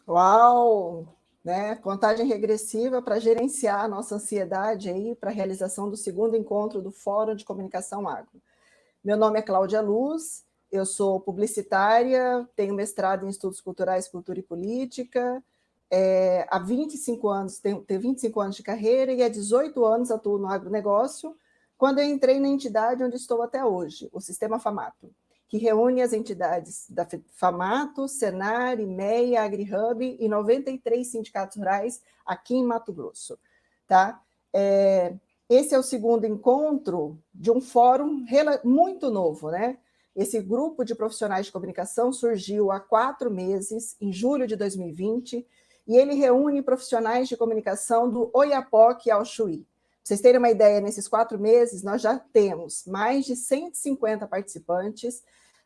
Uau! Né? Contagem regressiva para gerenciar a nossa ansiedade aí para a realização do segundo encontro do Fórum de Comunicação Agro. Meu nome é Cláudia Luz, eu sou publicitária, tenho mestrado em Estudos Culturais, Cultura e Política, há 25 anos, tenho 25 anos de carreira e há 18 anos atuo no agronegócio, quando eu entrei na entidade onde estou até hoje, o Sistema Famato, que reúne as entidades da Famato, Senar, IMEA, AgriHub e 93 sindicatos rurais aqui em Mato Grosso. Tá? Esse é o segundo encontro de um fórum muito novo, né? Esse grupo de profissionais de comunicação surgiu há 4 meses, em julho de 2020, e ele reúne profissionais de comunicação do Oiapoque ao Chuí. Para vocês terem uma ideia, nesses 4 meses, nós já temos mais de 150 participantes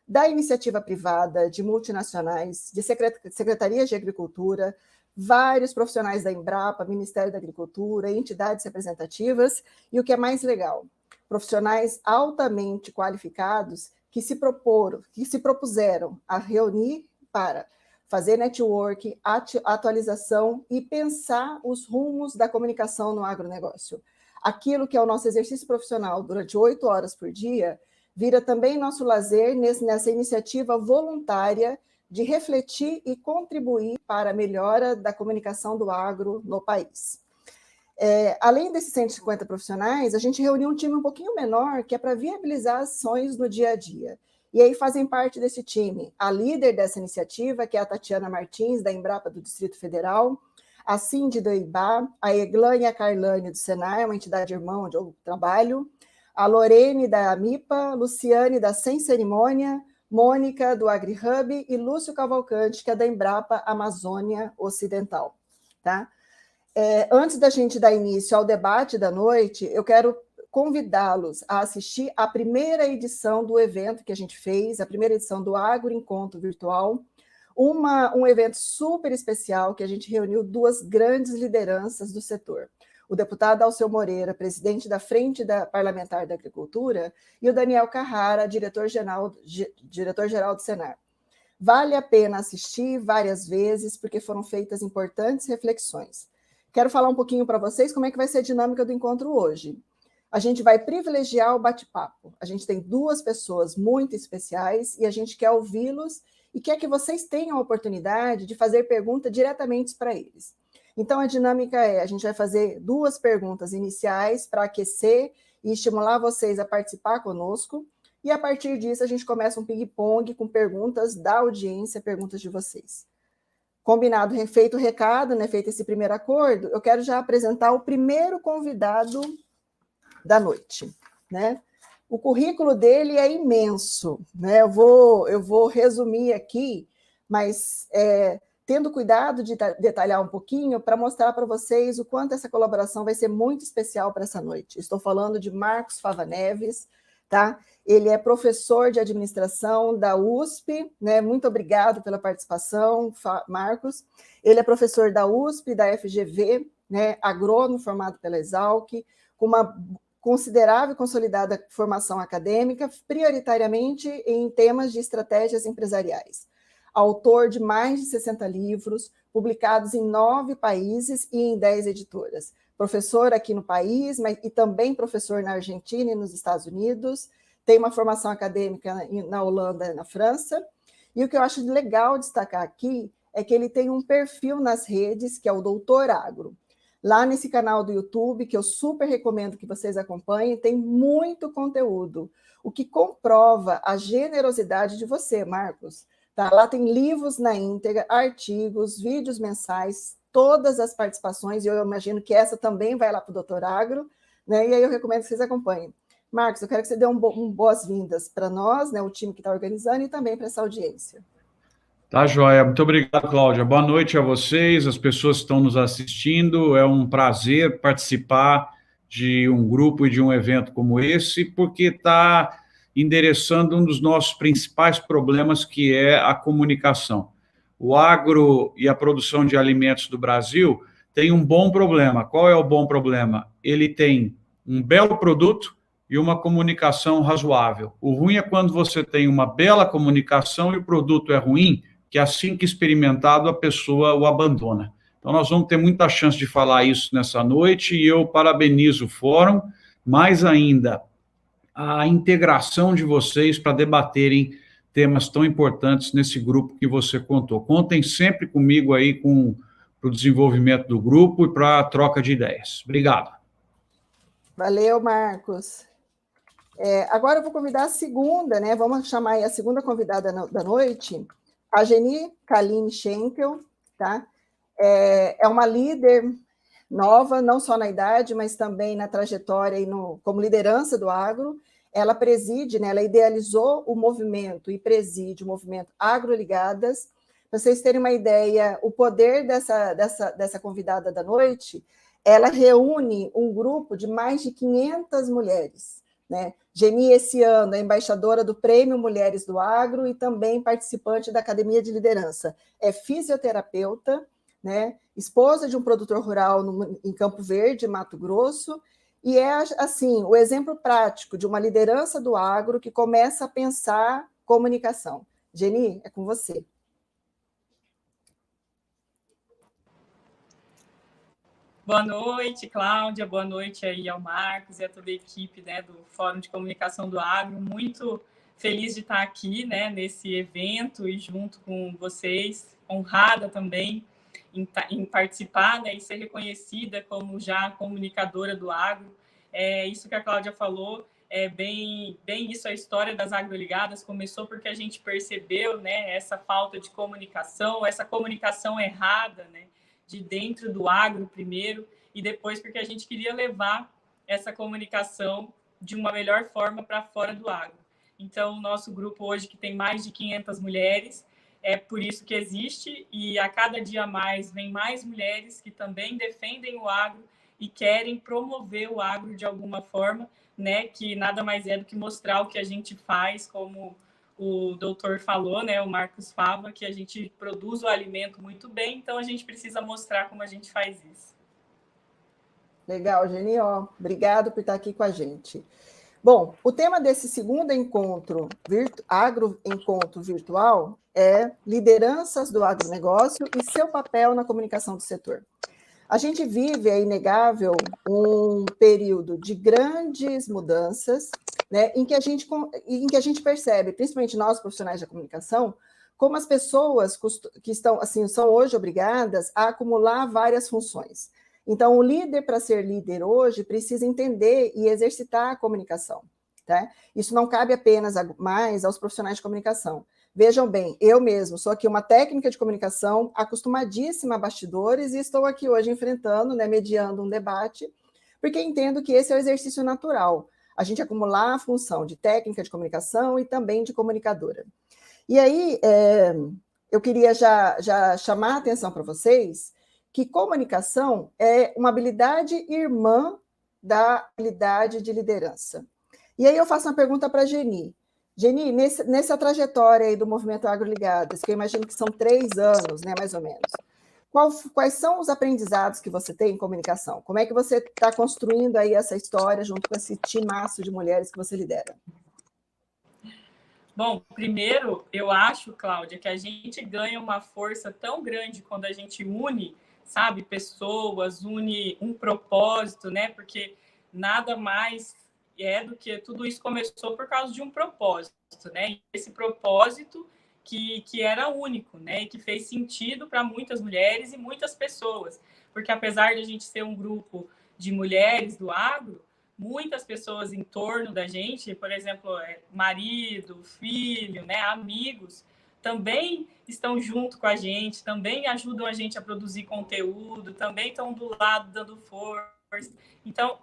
da iniciativa privada, de multinacionais, de secretarias de agricultura, vários profissionais da Embrapa, Ministério da Agricultura, entidades representativas, e o que é mais legal, profissionais altamente qualificados que se propuseram a reunir para fazer network, atualização e pensar os rumos da comunicação no agronegócio. Aquilo que é o nosso exercício profissional durante 8 horas por dia, vira também nosso lazer nessa iniciativa voluntária de refletir e contribuir para a melhora da comunicação do agro no país. Além desses 150 profissionais, a gente reuniu um time um pouquinho menor, que é para viabilizar ações no dia a dia. E aí fazem parte desse time a líder dessa iniciativa, que é a Tatiana Martins, da Embrapa do Distrito Federal, a Cindy do IBA, a Eglane e a Carlane do Senar, uma entidade irmã onde eu trabalho, a Lorene da MIPA, Luciane da Sem Cerimônia, Mônica do AgriHub e Lúcio Cavalcante, que é da Embrapa Amazônia Ocidental. Tá? Antes da gente dar início ao debate da noite, eu quero convidá-los a assistir a primeira edição do evento que a gente fez, a primeira edição do Agro Encontro Virtual, um evento super especial que a gente reuniu 2 grandes lideranças do setor. O deputado Alceu Moreira, presidente da Frente Parlamentar da Agricultura, e o Daniel Carrara, diretor-geral do Senar. Vale a pena assistir várias vezes, porque foram feitas importantes reflexões. Quero falar um pouquinho para vocês como é que vai ser a dinâmica do encontro hoje. A gente vai privilegiar o bate-papo. A gente tem 2 pessoas muito especiais e a gente quer ouvi-los e quer que vocês tenham a oportunidade de fazer perguntas diretamente para eles. Então, a dinâmica a gente vai fazer 2 perguntas iniciais para aquecer e estimular vocês a participar conosco, e a partir disso a gente começa um ping-pong com perguntas da audiência, perguntas de vocês. Combinado, feito o recado, né, feito esse primeiro acordo, eu quero já apresentar o primeiro convidado da noite. Né? O currículo dele é imenso, né? Eu vou resumir aqui, mas tendo cuidado de detalhar um pouquinho para mostrar para vocês o quanto essa colaboração vai ser muito especial para essa noite. Estou falando de Marcos Fava Neves, tá? Ele é professor de administração da USP, né? Muito obrigado pela participação, Marcos. Ele é professor da USP, da FGV, né? Agrônomo formado pela Exalc, com uma considerável e consolidada formação acadêmica, prioritariamente em temas de estratégias empresariais. Autor de mais de 60 livros, publicados em 9 países e em 10 editoras. Professor aqui no país, e também professor na Argentina e nos Estados Unidos. Tem uma formação acadêmica na Holanda e na França. E o que eu acho legal destacar aqui é que ele tem um perfil nas redes, que é o Doutor Agro. Lá nesse canal do YouTube, que eu super recomendo que vocês acompanhem, tem muito conteúdo, o que comprova a generosidade de você, Marcos. Tá? Lá tem livros na íntegra, artigos, vídeos mensais, todas as participações, e eu imagino que essa também vai lá para o Doutor Agro, né? E aí eu recomendo que vocês acompanhem. Marcos, eu quero que você dê boas-vindas para nós, né, o time que está organizando, e também para essa audiência. Tá, joia. Muito obrigado, Cláudia. Boa noite a vocês, as pessoas que estão nos assistindo. É um prazer participar de um grupo e de um evento como esse, porque está endereçando um dos nossos principais problemas, que é a comunicação. O agro e a produção de alimentos do Brasil tem um bom problema. Qual é o bom problema? Ele tem um belo produto e uma comunicação razoável. O ruim é quando você tem uma bela comunicação e o produto é ruim, que assim que experimentado, a pessoa o abandona. Então, nós vamos ter muita chance de falar isso nessa noite, e eu parabenizo o fórum, mais ainda a integração de vocês para debaterem temas tão importantes nesse grupo que você contou. Contem sempre comigo aí para o desenvolvimento do grupo e para a troca de ideias. Obrigado. Valeu, Marcos. Agora eu vou convidar a segunda, né? Vamos chamar aí a segunda convidada da noite, a Geni Kaline Schenkel, tá? É uma líder nova, não só na idade, mas também na trajetória e como liderança do agro. Ela preside, né, ela idealizou o movimento e preside o movimento Agroligadas. Para vocês terem uma ideia, o poder dessa convidada da noite, ela reúne um grupo de mais de 500 mulheres, né? Geni, esse ano, é embaixadora do Prêmio Mulheres do Agro e também participante da Academia de Liderança. É fisioterapeuta, né? Esposa de um produtor rural em Campo Verde, Mato Grosso, e é, assim, o exemplo prático de uma liderança do agro que começa a pensar comunicação. Geni, é com você. Boa noite, Cláudia, boa noite aí ao Marcos e a toda a equipe, né, do Fórum de Comunicação do Agro. Muito feliz de estar aqui, né, nesse evento e junto com vocês, honrada também em participar, né, e ser reconhecida como já comunicadora do agro. É isso que a Cláudia falou, é bem isso, a história das agroligadas começou porque a gente percebeu, né, essa falta de comunicação, essa comunicação errada, né, de dentro do agro primeiro, e depois porque a gente queria levar essa comunicação de uma melhor forma para fora do agro. Então, o nosso grupo hoje, que tem mais de 500 mulheres, é por isso que existe, e a cada dia mais vem mais mulheres que também defendem o agro e querem promover o agro de alguma forma, né, que nada mais é do que mostrar o que a gente faz, como o doutor falou, né, o Marcos Fava, que a gente produz o alimento muito bem, então a gente precisa mostrar como a gente faz isso. Legal, Geni, obrigado por estar aqui com a gente. Bom, o tema desse segundo encontro, agroencontro virtual, é lideranças do agronegócio e seu papel na comunicação do setor. A gente vive, é inegável, um período de grandes mudanças, né, em que a gente percebe, principalmente nós profissionais da comunicação, como as pessoas que estão, assim, são hoje obrigadas a acumular várias funções. Então, o líder, para ser líder hoje, precisa entender e exercitar a comunicação. Tá? Isso não cabe apenas mais aos profissionais de comunicação. Vejam bem, eu mesmo sou aqui uma técnica de comunicação acostumadíssima a bastidores e estou aqui hoje enfrentando, né, mediando um debate, porque entendo que esse é o exercício natural, a gente acumular a função de técnica de comunicação e também de comunicadora. E aí, eu queria já chamar a atenção para vocês que comunicação é uma habilidade irmã da habilidade de liderança. E aí eu faço uma pergunta para a Geni. Geni, nessa trajetória aí do Movimento Agroligadas, que eu imagino que são 3 anos, né, mais ou menos, quais são os aprendizados que você tem em comunicação? Como é que você está construindo aí essa história junto com esse timaço de mulheres que você lidera? Bom, primeiro, eu acho, Cláudia, que a gente ganha uma força tão grande quando a gente une, sabe, pessoas, une um propósito, né? Porque nada mais do que tudo isso começou por causa de um propósito, né? E esse propósito que era único, né? E que fez sentido para muitas mulheres e muitas pessoas. Porque apesar de a gente ser um grupo de mulheres do agro, muitas pessoas em torno da gente, por exemplo, marido, filho, né, amigos, também estão junto com a gente, também ajudam a gente a produzir conteúdo, também estão do lado dando força. Então,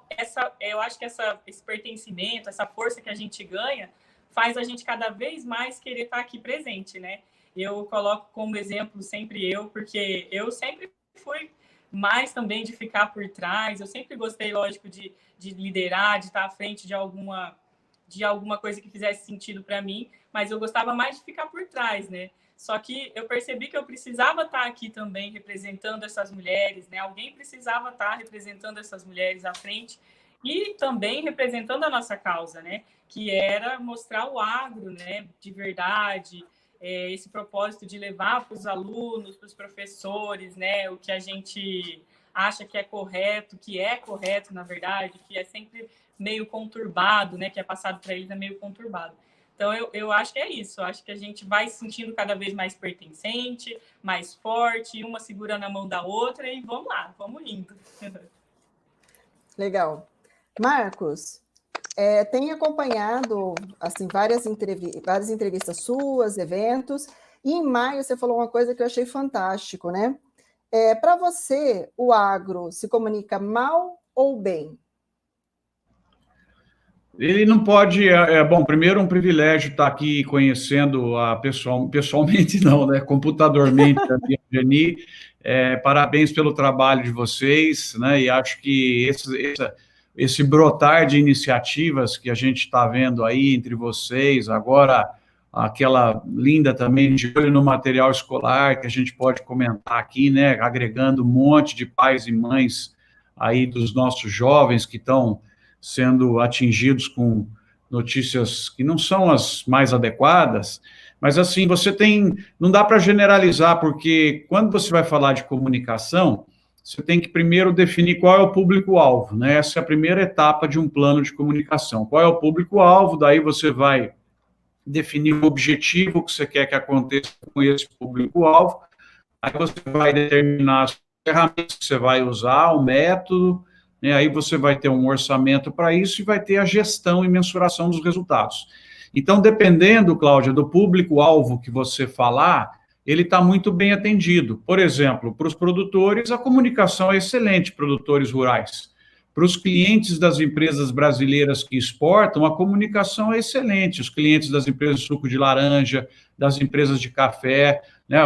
eu acho que esse pertencimento, essa força que a gente ganha, faz a gente cada vez mais querer estar aqui presente, né? Eu coloco como exemplo sempre porque eu sempre fui mais também de ficar por trás. Eu sempre gostei, lógico, de liderar, de estar à frente de alguma coisa que fizesse sentido para mim, mas eu gostava mais de ficar por trás, né? Só que eu percebi que eu precisava estar aqui também representando essas mulheres, né? Alguém precisava estar representando essas mulheres à frente e também representando a nossa causa, né? Que era mostrar o agro, né? De verdade, esse propósito de levar para os alunos, para os professores, né, o que a gente acha que é correto, na verdade, que é sempre meio conturbado, né, que é passado para eles é meio conturbado. Então, eu acho que é isso. Eu acho que a gente vai se sentindo cada vez mais pertencente, mais forte, uma segurando a mão da outra e vamos lá, vamos indo. Legal. Marcos, tem acompanhado assim, várias entrevistas suas, eventos, e em maio você falou uma coisa que eu achei fantástico, né? Para você, o agro se comunica mal ou bem? Ele não pode. Bom, primeiro, um privilégio estar aqui conhecendo pessoalmente, não, né? Computadormente, a Geni. Parabéns pelo trabalho de vocês, né? E acho que esse brotar de iniciativas que a gente está vendo aí entre vocês, agora aquela linda também de olho no material escolar que a gente pode comentar aqui, né? Agregando um monte de pais e mães aí dos nossos jovens que estão sendo atingidos com notícias que não são as mais adequadas, mas assim, não dá para generalizar, porque quando você vai falar de comunicação, você tem que primeiro definir qual é o público-alvo, né? Essa é a primeira etapa de um plano de comunicação. Qual é o público-alvo? Daí você vai definir o objetivo que você quer que aconteça com esse público-alvo, aí você vai determinar as ferramentas que você vai usar, o método, né? Aí você vai ter um orçamento para isso e vai ter a gestão e mensuração dos resultados. Então, dependendo, Cláudia, do público-alvo que você falar, ele está muito bem atendido. Por exemplo, para os produtores, a comunicação é excelente, produtores rurais. Para os clientes das empresas brasileiras que exportam, a comunicação é excelente. Os clientes das empresas de suco de laranja, das empresas de café, né?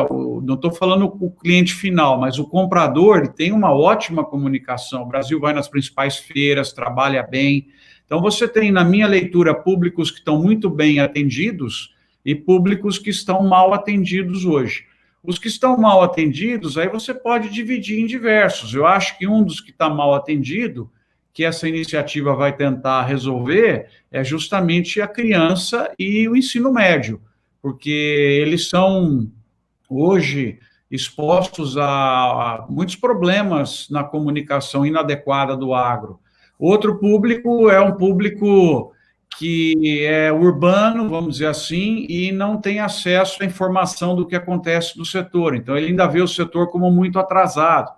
Não estou falando o cliente final, mas o comprador tem uma ótima comunicação. O Brasil vai nas principais feiras, trabalha bem. Então, você tem, na minha leitura, públicos que estão muito bem atendidos e públicos que estão mal atendidos hoje. Os que estão mal atendidos, aí você pode dividir em diversos. Eu acho que um dos que está mal atendido, que essa iniciativa vai tentar resolver, é justamente a criança e o ensino médio, porque eles são hoje expostos a muitos problemas na comunicação inadequada do agro. Outro público é um público que é urbano, vamos dizer assim, e não tem acesso à informação do que acontece no setor. Então, ele ainda vê o setor como muito atrasado.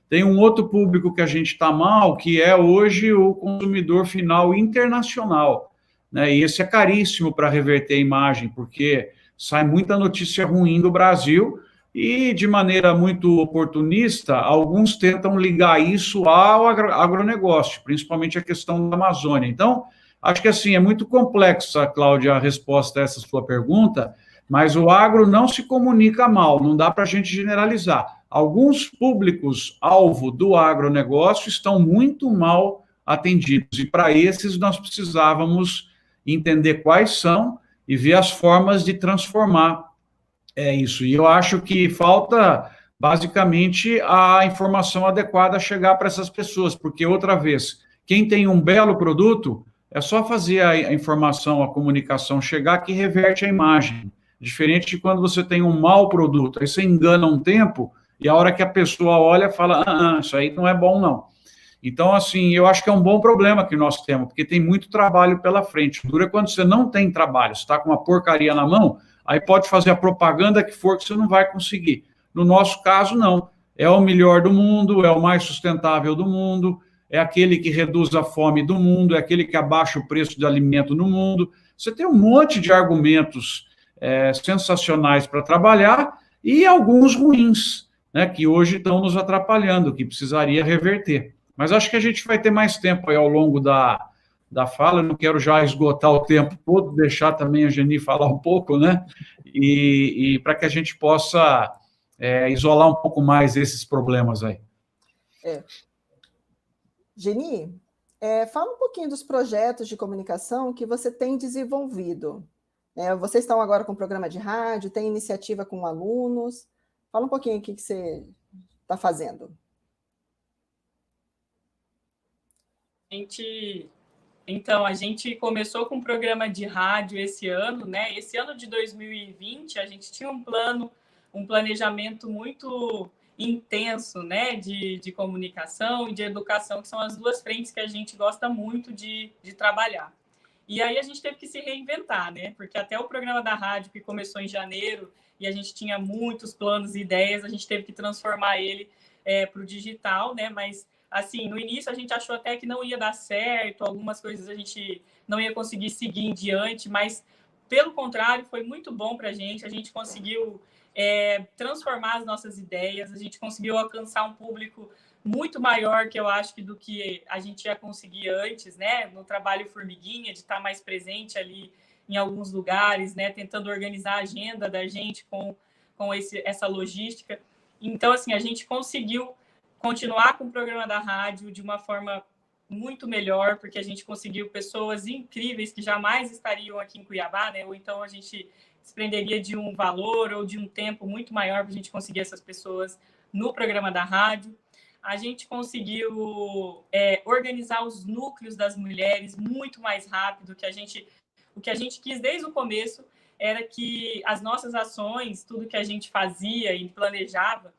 Tem um outro público que a gente está mal, que é hoje o consumidor final internacional, né? E esse é caríssimo para reverter a imagem, porque sai muita notícia ruim do Brasil e, de maneira muito oportunista, alguns tentam ligar isso ao agronegócio, principalmente a questão da Amazônia. Então, acho que assim, é muito complexa, Cláudia, a resposta a essa sua pergunta, mas o agro não se comunica mal, não dá para a gente generalizar. Alguns públicos-alvo do agronegócio estão muito mal atendidos, e para esses nós precisávamos entender quais são e ver as formas de transformar isso. E eu acho que falta, basicamente, a informação adequada chegar para essas pessoas, porque, outra vez, quem tem um belo produto, é só fazer a informação, a comunicação chegar que reverte a imagem. Diferente de quando você tem um mau produto, aí você engana um tempo e a hora que a pessoa olha, fala, isso aí não é bom, não. Então, assim, eu acho que é um bom problema que nós temos, porque tem muito trabalho pela frente. Dura quando você não tem trabalho, você está com uma porcaria na mão, aí pode fazer a propaganda que for que você não vai conseguir. No nosso caso, não. É o melhor do mundo, é o mais sustentável do mundo, é aquele que reduz a fome do mundo, é aquele que abaixa o preço de alimento no mundo. Você tem um monte de argumentos sensacionais para trabalhar e alguns ruins, né, que hoje estão nos atrapalhando, que precisaria reverter. Mas acho que a gente vai ter mais tempo aí ao longo da fala, eu não quero já esgotar o tempo todo, deixar também a Geni falar um pouco, né? E para que a gente possa isolar um pouco mais esses problemas aí. Geni, fala um pouquinho dos projetos de comunicação que você tem desenvolvido. Vocês estão agora com programa de rádio, tem iniciativa com alunos. Fala um pouquinho o que você está fazendo. A gente Então, a gente começou com um programa de rádio esse ano, né? Esse ano de 2020, a gente tinha um planejamento muito intenso, né? De comunicação e de educação, que são as duas frentes que a gente gosta muito de trabalhar. E aí a gente teve que se reinventar, né? Porque até o programa da rádio, que começou em janeiro, e a gente tinha muitos planos e ideias, a gente teve que transformar ele para o digital, né? Mas assim, no início a gente achou até que não ia dar certo, algumas coisas a gente não ia conseguir seguir em diante, mas pelo contrário, foi muito bom para a gente conseguiu transformar as nossas ideias, a gente conseguiu alcançar um público muito maior que eu acho que do que a gente ia conseguir antes, né? No trabalho formiguinha, de estar mais presente ali em alguns lugares, né? Tentando organizar a agenda da gente com essa logística. Então, assim, a gente conseguiu continuar com o programa da rádio de uma forma muito melhor, porque a gente conseguiu pessoas incríveis que jamais estariam aqui em Cuiabá, né? Ou então a gente desprenderia de um valor ou de um tempo muito maior para a gente conseguir essas pessoas no programa da rádio. A gente conseguiu organizar os núcleos das mulheres muito mais rápido, o que a gente quis desde o começo era que as nossas ações, tudo que a gente fazia e planejava,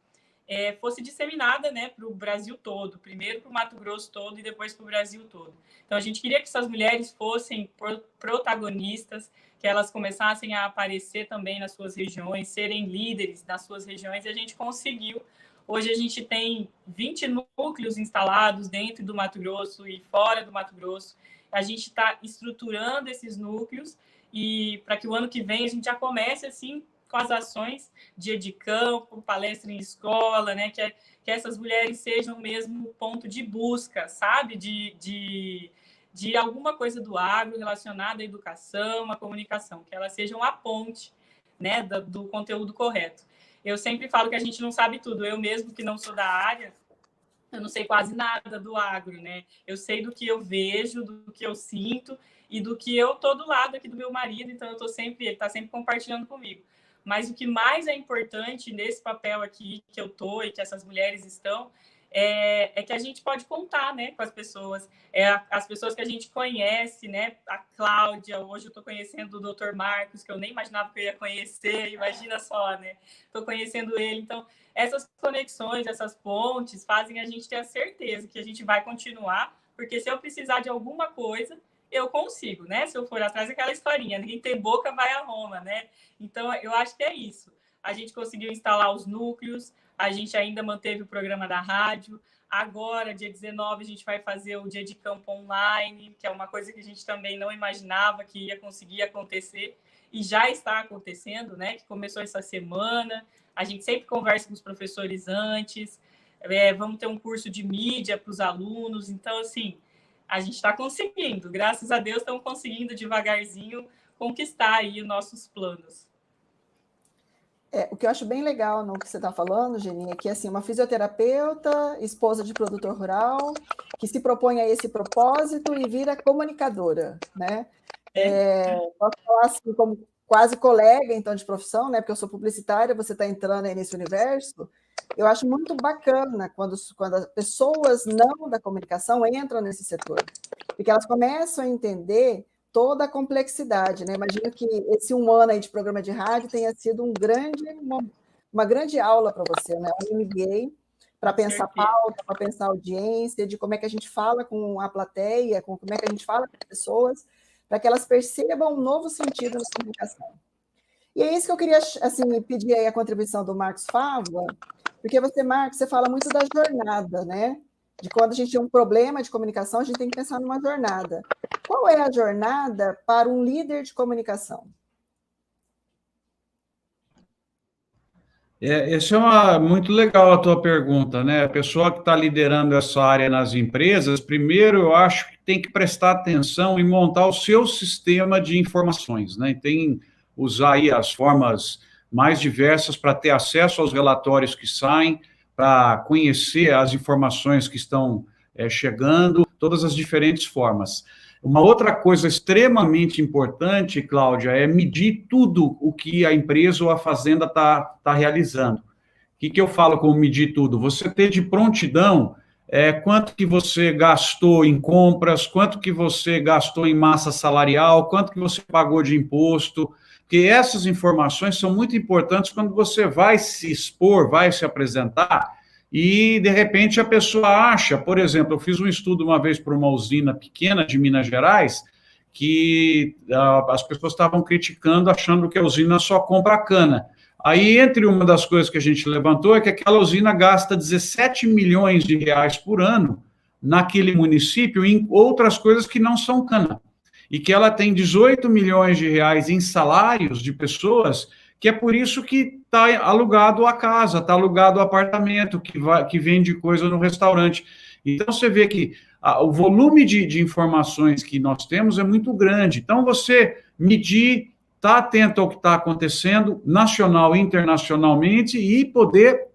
fosse disseminada, né, para o Brasil todo, primeiro para o Mato Grosso todo e depois para o Brasil todo. Então, a gente queria que essas mulheres fossem protagonistas, que elas começassem a aparecer também nas suas regiões, serem líderes nas suas regiões, e a gente conseguiu. Hoje a gente tem 20 núcleos instalados dentro do Mato Grosso e fora do Mato Grosso. A gente está estruturando esses núcleos e para que o ano que vem a gente já comece assim com as ações dia de campo, palestra em escola, né? Que essas mulheres sejam mesmo ponto de busca, sabe? De alguma coisa do agro relacionada à educação, à comunicação, que elas sejam a ponte, né, do conteúdo correto. Eu sempre falo que a gente não sabe tudo. Eu mesmo, que não sou da área, eu não sei quase nada do agro, né? Eu sei do que eu vejo, do que eu sinto e do que eu tô do lado aqui do meu marido, então ele está sempre compartilhando comigo. Mas o que mais é importante nesse papel aqui que eu tô e que essas mulheres estão é que a gente pode contar, né, com as pessoas, as pessoas que a gente conhece, né, a Cláudia, hoje eu estou conhecendo o Dr. Marcos, que eu nem imaginava que eu ia conhecer, imagina só, né, estou conhecendo ele, então essas conexões, essas pontes fazem a gente ter a certeza que a gente vai continuar, porque se eu precisar de alguma coisa, eu consigo, né, se eu for atrás daquela historinha, ninguém tem boca, vai a Roma, né, então eu acho que é isso, a gente conseguiu instalar os núcleos, a gente ainda manteve o programa da rádio. Agora, dia 19, a gente vai fazer o dia de campo online, que é uma coisa que a gente também não imaginava que ia conseguir acontecer. E já está acontecendo, né? Que começou essa semana. A gente sempre conversa com os professores antes. Vamos ter um curso de mídia para os alunos. Então, assim, a gente está conseguindo. Graças a Deus, estamos conseguindo devagarzinho conquistar aí os nossos planos. O que eu acho bem legal no que você está falando, Geni, é que assim, uma fisioterapeuta, esposa de produtor rural, que se propõe a esse propósito e vira comunicadora, né? Posso falar assim, como quase colega, então, de profissão, né? Porque eu sou publicitária, você está entrando aí nesse universo. Eu acho muito bacana quando as pessoas não da comunicação entram nesse setor, porque elas começam a entender toda a complexidade, né? Imagino que esse 1 ano aí de programa de rádio tenha sido uma grande aula para você, né? Um MBA para pensar pauta, para pensar audiência, de como é que a gente fala com a plateia, como é que a gente fala com as pessoas, para que elas percebam um novo sentido na comunicação. E é isso que eu queria assim, pedir aí a contribuição do Marcos Fávua, porque você, Marcos, você fala muito da jornada, né? De quando a gente tem um problema de comunicação, a gente tem que pensar numa jornada. Qual é a jornada para um líder de comunicação? Isso é muito legal a tua pergunta, né? A pessoa que está liderando essa área nas empresas, primeiro eu acho que tem que prestar atenção e montar o seu sistema de informações, né? E tem usar aí as formas mais diversas para ter acesso aos relatórios que saem, para conhecer as informações que estão chegando, todas as diferentes formas. Uma outra coisa extremamente importante, Cláudia, é medir tudo o que a empresa ou a fazenda está realizando. O que eu falo com medir tudo? Você ter de prontidão quanto que você gastou em compras, quanto que você gastou em massa salarial, quanto que você pagou de imposto, porque essas informações são muito importantes quando você vai se expor, vai se apresentar, e, de repente, a pessoa acha, por exemplo, eu fiz um estudo uma vez para uma usina pequena de Minas Gerais, que as pessoas estavam criticando, achando que a usina só compra cana. Aí, entre uma das coisas que a gente levantou é que aquela usina gasta 17 milhões de reais por ano naquele município em outras coisas que não são cana. E que ela tem 18 milhões de reais em salários de pessoas, que é por isso que está alugado a casa, está alugado o apartamento, que vende coisa no restaurante. Então, você vê que o volume de informações que nós temos é muito grande. Então, você medir, estar atento ao que está acontecendo, nacional e internacionalmente, e poder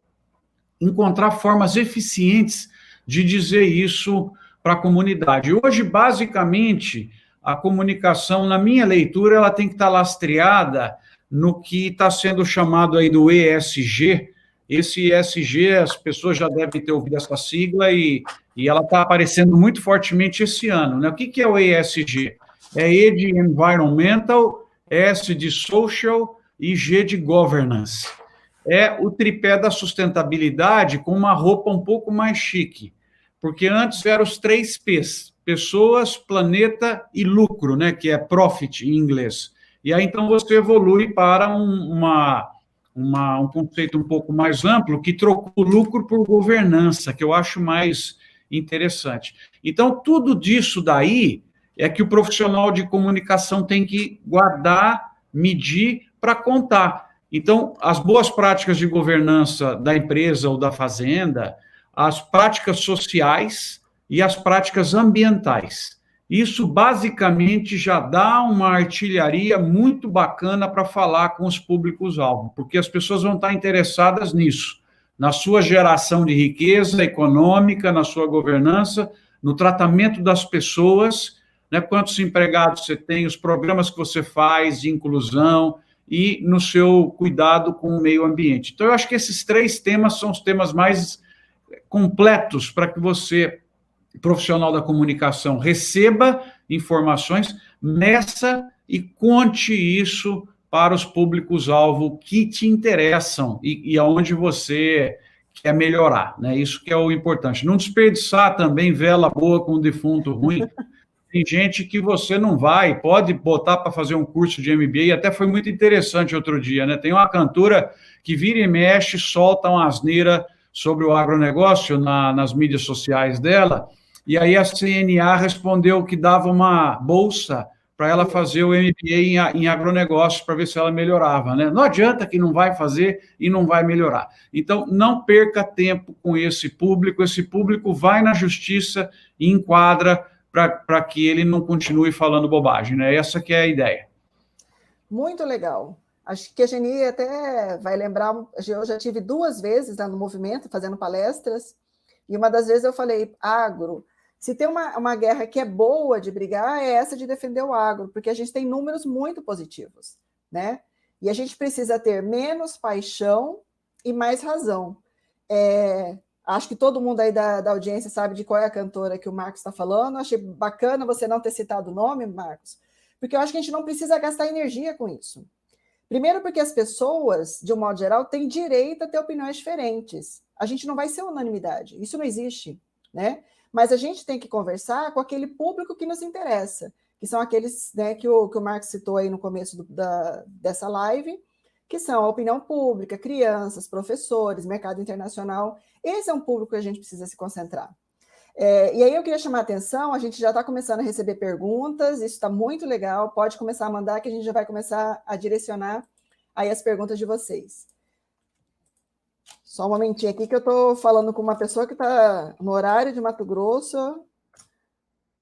encontrar formas eficientes de dizer isso para a comunidade. Hoje, basicamente, a comunicação, na minha leitura, ela tem que estar lastreada no que está sendo chamado aí do ESG. Esse ESG, as pessoas já devem ter ouvido essa sigla e ela está aparecendo muito fortemente esse ano, né? O que é o ESG? É E de Environmental, S de Social e G de Governance. É o tripé da sustentabilidade com uma roupa um pouco mais chique, porque antes eram os 3 P's, pessoas, planeta e lucro, né, que é profit em inglês. E aí, então, você evolui para um conceito um pouco mais amplo, que trocou o lucro por governança, que eu acho mais interessante. Então, tudo disso daí é que o profissional de comunicação tem que guardar, medir para contar. Então, as boas práticas de governança da empresa ou da fazenda, as práticas sociais e as práticas ambientais. Isso, basicamente, já dá uma artilharia muito bacana para falar com os públicos-alvo, porque as pessoas vão estar interessadas nisso, na sua geração de riqueza econômica, na sua governança, no tratamento das pessoas, né, quantos empregados você tem, os programas que você faz de inclusão, e no seu cuidado com o meio ambiente. Então, eu acho que esses 3 temas são os temas mais completos para que você, profissional da comunicação, receba informações, meça e conte isso para os públicos-alvo que te interessam e aonde você quer melhorar, né? Isso que é o importante. Não desperdiçar também vela boa com defunto ruim. Tem gente que você não vai, pode botar para fazer um curso de MBA, e até foi muito interessante outro dia, né? Tem uma cantora que vira e mexe, solta uma asneira sobre o agronegócio nas mídias sociais dela, e aí a CNA respondeu que dava uma bolsa para ela fazer o MBA em agronegócio, para ver se ela melhorava, né? Não adianta que não vai fazer e não vai melhorar. Então, não perca tempo com esse público vai na justiça e enquadra para que ele não continue falando bobagem, né? Essa que é a ideia. Muito legal. Acho que a Geni até vai lembrar, eu já tive 2 vezes lá no movimento, fazendo palestras, e uma das vezes eu falei, agro, se tem uma guerra que é boa de brigar, é essa de defender o agro, porque a gente tem números muito positivos, né? E a gente precisa ter menos paixão e mais razão. Acho que todo mundo aí da audiência sabe de qual é a cantora que o Marcos está falando. Achei bacana você não ter citado o nome, Marcos, porque eu acho que a gente não precisa gastar energia com isso. Primeiro porque as pessoas, de um modo geral, têm direito a ter opiniões diferentes. A gente não vai ser unanimidade, isso não existe, né? Mas a gente tem que conversar com aquele público que nos interessa, que são aqueles, né, que o Marcos citou aí no começo dessa live, que são a opinião pública, crianças, professores, mercado internacional. Esse é um público que a gente precisa se concentrar. E aí eu queria chamar a atenção, a gente já está começando a receber perguntas, isso está muito legal, pode começar a mandar, que a gente já vai começar a direcionar aí as perguntas de vocês. Só um momentinho aqui que eu estou falando com uma pessoa que está no horário de Mato Grosso,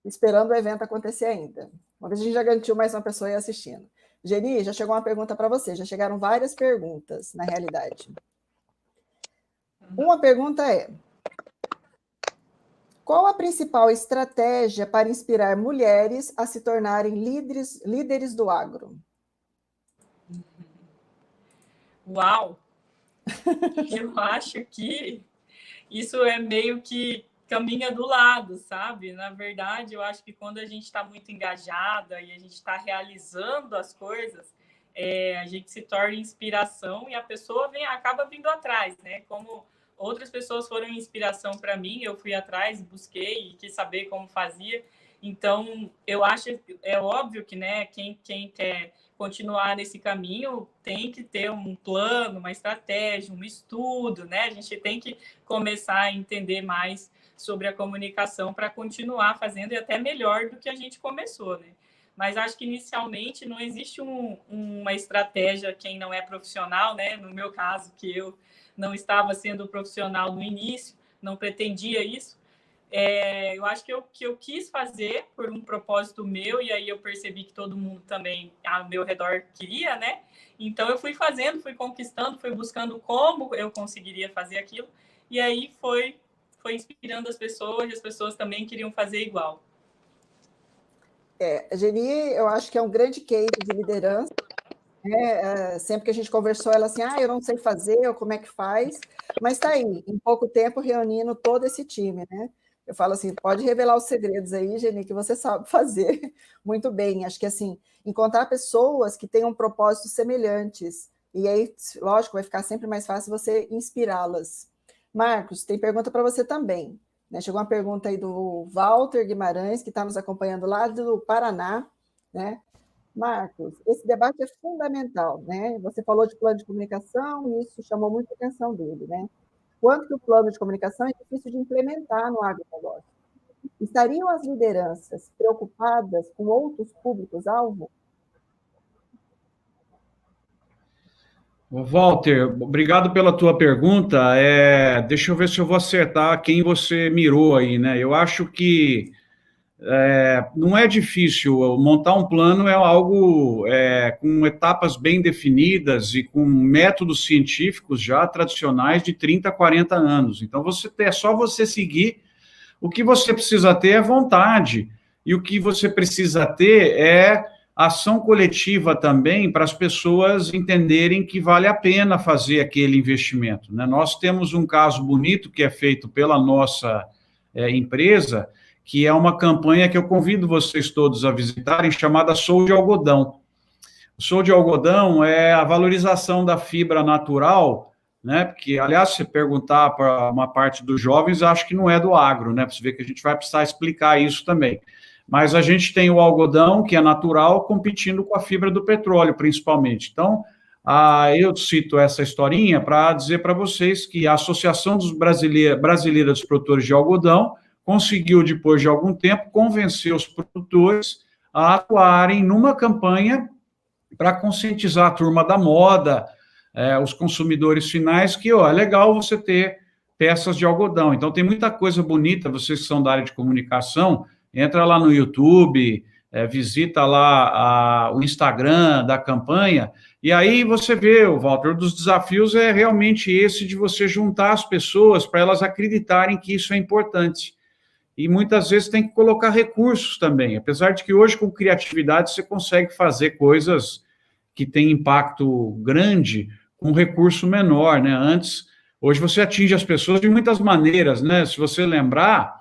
esperando o evento acontecer ainda. Uma vez a gente já garantiu mais uma pessoa aí assistindo. Geni, já chegou uma pergunta para você, já chegaram várias perguntas, na realidade. Uma pergunta é: qual a principal estratégia para inspirar mulheres a se tornarem líderes do agro? Uau! Eu acho que isso é meio que caminha do lado, sabe? Na verdade, eu acho que quando a gente está muito engajada e a gente está realizando as coisas, a gente se torna inspiração e a pessoa acaba vindo atrás, né? Como outras pessoas foram inspiração para mim, eu fui atrás, busquei e quis saber como fazia. Então, eu acho, é óbvio que, né, quem quer continuar nesse caminho tem que ter um plano, uma estratégia, um estudo, né? A gente tem que começar a entender mais sobre a comunicação para continuar fazendo e até melhor do que a gente começou, né? Mas acho que inicialmente não existe uma estratégia quem não é profissional, né? No meu caso, que eu não estava sendo profissional no início, não pretendia isso. Eu acho que eu quis fazer por um propósito meu, e aí eu percebi que todo mundo também ao meu redor queria, né? Então eu fui fazendo, fui conquistando, fui buscando como eu conseguiria fazer aquilo, e aí foi inspirando as pessoas, e as pessoas também queriam fazer igual. A Geni, eu acho que é um grande case de liderança. Sempre que a gente conversou, ela assim, eu não sei fazer, ou como é que faz, mas está aí, em pouco tempo, reunindo todo esse time, né? Eu falo assim, pode revelar os segredos aí, Geni, que você sabe fazer muito bem. Acho que, assim, encontrar pessoas que tenham propósitos semelhantes, e aí, lógico, vai ficar sempre mais fácil você inspirá-las. Marcos, tem pergunta para você também, né? Chegou uma pergunta aí do Walter Guimarães, que está nos acompanhando lá do Paraná, né? Marcos, esse debate é fundamental, né? Você falou de plano de comunicação e isso chamou muita atenção dele, né? Quanto que o plano de comunicação é difícil de implementar no agronegócio? Estariam as lideranças preocupadas com outros públicos-alvo? Walter, obrigado pela tua pergunta. Deixa eu ver se eu vou acertar quem você mirou aí, né? Eu acho que não é difícil. Montar um plano é algo com etapas bem definidas e com métodos científicos já tradicionais de 30, 40 anos. Então, é só você seguir. O que você precisa ter é vontade. E o que você precisa ter é ação coletiva também para as pessoas entenderem que vale a pena fazer aquele investimento, né? Nós temos um caso bonito que é feito pela nossa empresa, que é uma campanha que eu convido vocês todos a visitarem, chamada Sou de Algodão. O Sou de Algodão é a valorização da fibra natural, né? Porque, aliás, se perguntar para uma parte dos jovens, acho que não é do agro, né? Para você ver que a gente vai precisar explicar isso também. Mas a gente tem o algodão, que é natural, competindo com a fibra do petróleo, principalmente. Então, eu cito essa historinha para dizer para vocês que a Associação Brasileira dos Produtores de Algodão conseguiu, depois de algum tempo, convencer os produtores a atuarem numa campanha para conscientizar a turma da moda, os consumidores finais, que é legal você ter peças de algodão. Então, tem muita coisa bonita, vocês que são da área de comunicação, entra lá no YouTube, visita lá o Instagram da campanha, e aí você vê, Walter, um dos desafios é realmente esse de você juntar as pessoas para elas acreditarem que isso é importante. E muitas vezes tem que colocar recursos também, apesar de que hoje com criatividade você consegue fazer coisas que têm impacto grande com recurso menor, né? Hoje você atinge as pessoas de muitas maneiras, né? Se você lembrar,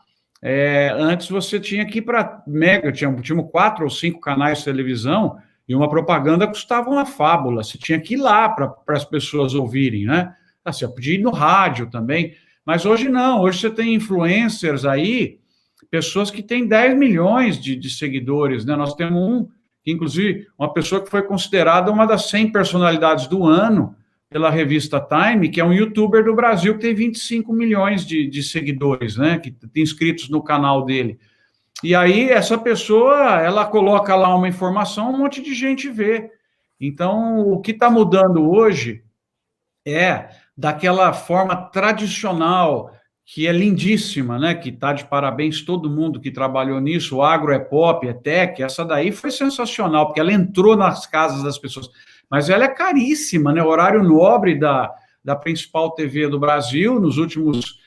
antes você tinha que ir para Mega, tinha 4 ou 5 canais de televisão e uma propaganda custava uma fábula, você tinha que ir lá para as pessoas ouvirem, né? Você podia ir no rádio também, mas hoje não, hoje você tem influencers aí, pessoas que têm 10 milhões de seguidores, né? Nós temos inclusive, uma pessoa que foi considerada uma das 100 personalidades do ano pela revista Time, que é um youtuber do Brasil que tem 25 milhões de seguidores, né? Que tem inscritos no canal dele. E aí, essa pessoa, ela coloca lá uma informação, um monte de gente vê. Então, o que está mudando hoje é daquela forma tradicional, que é lindíssima, né? Que está de parabéns todo mundo que trabalhou nisso, o agro é pop, é tech, essa daí foi sensacional, porque ela entrou nas casas das pessoas, mas ela é caríssima, né? O horário nobre da principal TV do Brasil, nos últimos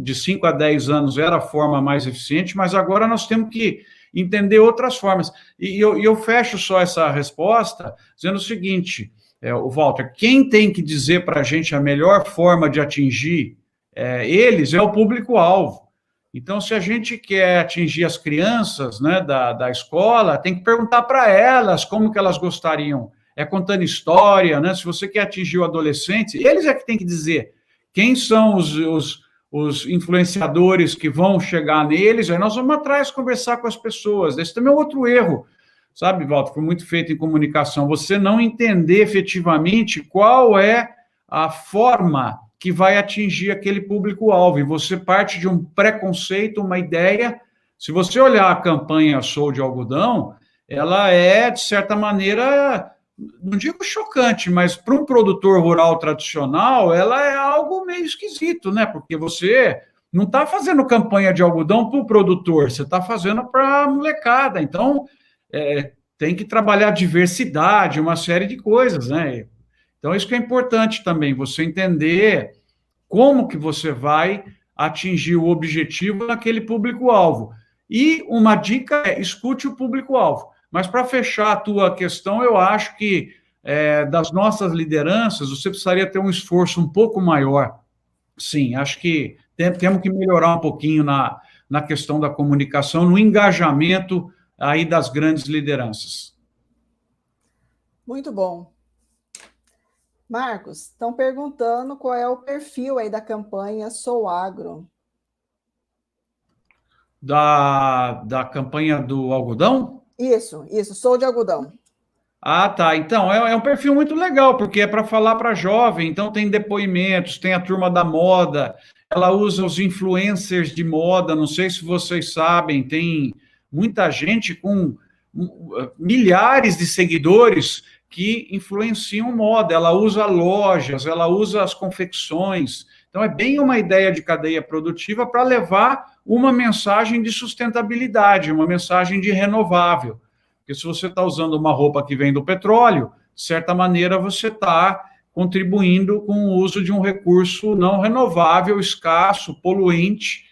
de 5 a 10 anos, era a forma mais eficiente, mas agora nós temos que entender outras formas. E eu fecho só essa resposta dizendo o seguinte, o Walter, quem tem que dizer para a gente a melhor forma de atingir eles é o público-alvo. Então, se a gente quer atingir as crianças, né, da escola, tem que perguntar para elas como que elas gostariam. É contando história, né? Se você quer atingir o adolescente, eles é que tem que dizer quem são os influenciadores que vão chegar neles, aí nós vamos atrás conversar com as pessoas. Esse também é outro erro, sabe, Walter? Foi muito feito em comunicação. Você não entender efetivamente qual é a forma que vai atingir aquele público-alvo. E você parte de um preconceito, uma ideia. Se você olhar a campanha Sou de Algodão, ela é, de certa maneira, não digo chocante, mas para um produtor rural tradicional, ela é algo meio esquisito, né? Porque você não está fazendo campanha de algodão para o produtor, você está fazendo para a molecada. Então, tem que trabalhar diversidade, uma série de coisas, né? Então, isso que é importante também, você entender como que você vai atingir o objetivo naquele público-alvo. E uma dica é, escute o público-alvo. Mas para fechar a tua questão, eu acho que das nossas lideranças, você precisaria ter um esforço um pouco maior. Sim, acho que temos que melhorar um pouquinho na questão da comunicação, no engajamento aí das grandes lideranças. Muito bom. Marcos, estão perguntando qual é o perfil aí da campanha Sou Agro. Da campanha do algodão? Isso, sou de algodão. Ah, tá. Então, é um perfil muito legal, porque é para falar para jovem, então tem depoimentos, tem a turma da moda, ela usa os influencers de moda, não sei se vocês sabem, tem muita gente com milhares de seguidores que influenciam moda, ela usa lojas, ela usa as confecções, então é bem uma ideia de cadeia produtiva para levar uma mensagem de sustentabilidade, uma mensagem de renovável. Porque se você está usando uma roupa que vem do petróleo, de certa maneira você está contribuindo com o uso de um recurso não renovável, escasso, poluente,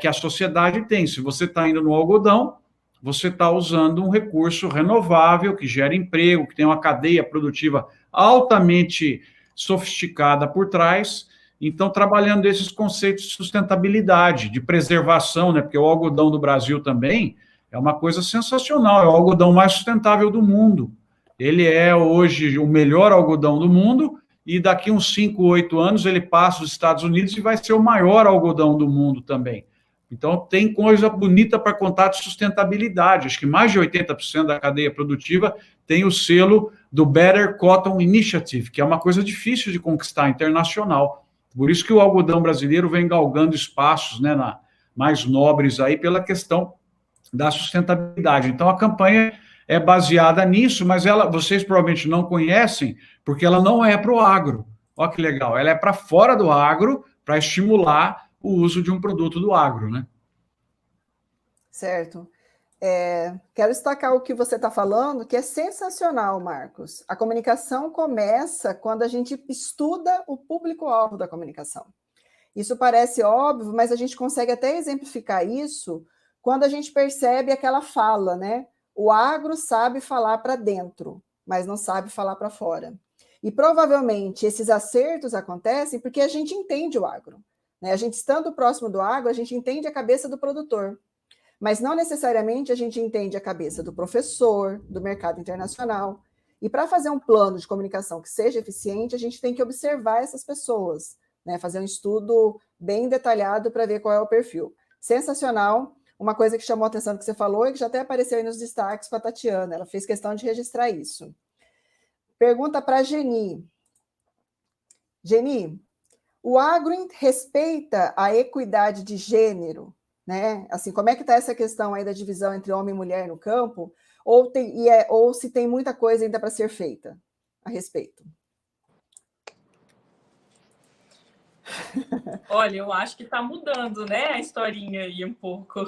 que a sociedade tem. Se você está indo no algodão, você está usando um recurso renovável que gera emprego, que tem uma cadeia produtiva altamente sofisticada por trás. Então, trabalhando esses conceitos de sustentabilidade, de preservação, né? Porque o algodão do Brasil também é uma coisa sensacional, é o algodão mais sustentável do mundo. Ele é hoje o melhor algodão do mundo e daqui uns 5, 8 anos ele passa os Estados Unidos e vai ser o maior algodão do mundo também. Então, tem coisa bonita para contar de sustentabilidade. Acho que mais de 80% da cadeia produtiva tem o selo do Better Cotton Initiative, que é uma coisa difícil de conquistar internacional. Por isso que o algodão brasileiro vem galgando espaços, né, mais nobres aí pela questão da sustentabilidade. Então, a campanha é baseada nisso, mas vocês provavelmente não conhecem, porque ela não é para o agro. Olha que legal, ela é para fora do agro, para estimular o uso de um produto do agro, né? Certo. Quero destacar o que você está falando, que é sensacional, Marcos. A comunicação começa quando a gente estuda o público-alvo da comunicação. Isso parece óbvio, mas a gente consegue até exemplificar isso quando a gente percebe aquela fala, né? O agro sabe falar para dentro, mas não sabe falar para fora. E provavelmente esses acertos acontecem porque a gente entende o agro, né? A gente estando próximo do agro, a gente entende a cabeça do produtor, mas não necessariamente a gente entende a cabeça do professor, do mercado internacional. E para fazer um plano de comunicação que seja eficiente, a gente tem que observar essas pessoas, né? Fazer um estudo bem detalhado para ver qual é o perfil. Sensacional. Uma coisa que chamou a atenção que você falou e que já até apareceu aí nos destaques com a Tatiana, ela fez questão de registrar isso. Pergunta para a Geni. Geni, o agro respeita a equidade de gênero, né? Assim, como é que está essa questão aí da divisão entre homem e mulher no campo? Ou se tem muita coisa ainda para ser feita a respeito? Olha, eu acho que está mudando, né, a historinha aí um pouco.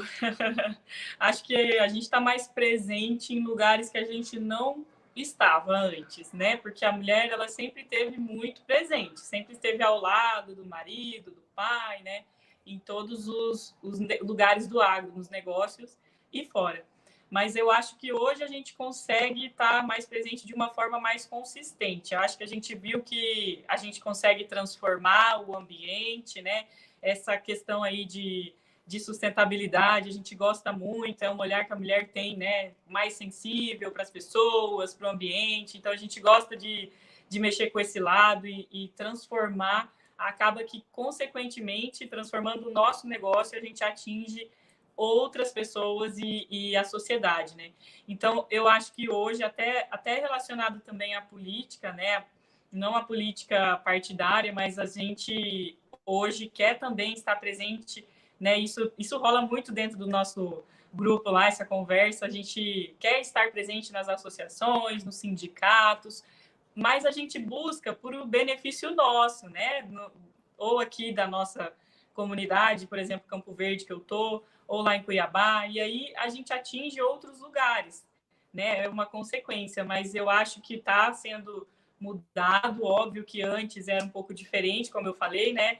Acho que a gente está mais presente em lugares que a gente não estava antes, né? Porque a mulher, ela sempre esteve muito presente, sempre esteve ao lado do marido, do pai, né? Em todos os lugares do agro, nos negócios e fora. Mas eu acho que hoje a gente consegue estar mais presente de uma forma mais consistente. Eu acho que a gente viu que a gente consegue transformar o ambiente, né? Essa questão aí de de sustentabilidade, a gente gosta muito, é um olhar que a mulher tem, né, mais sensível para as pessoas, para o ambiente, então a gente gosta de mexer com esse lado e transformar, acaba que, consequentemente, transformando o nosso negócio, a gente atinge outras pessoas e a sociedade, né? Então, eu acho que hoje, até relacionado também à política, né? Não a política partidária, mas a gente hoje quer também estar presente, né? Isso rola muito dentro do nosso grupo lá, essa conversa. A gente quer estar presente nas associações, nos sindicatos, mas a gente busca por um benefício nosso, né? Ou aqui da nossa comunidade, por exemplo, Campo Verde, que eu estou, ou lá em Cuiabá, e aí a gente atinge outros lugares, né? É uma consequência, mas eu acho que está sendo mudado, óbvio que antes era um pouco diferente, como eu falei, né?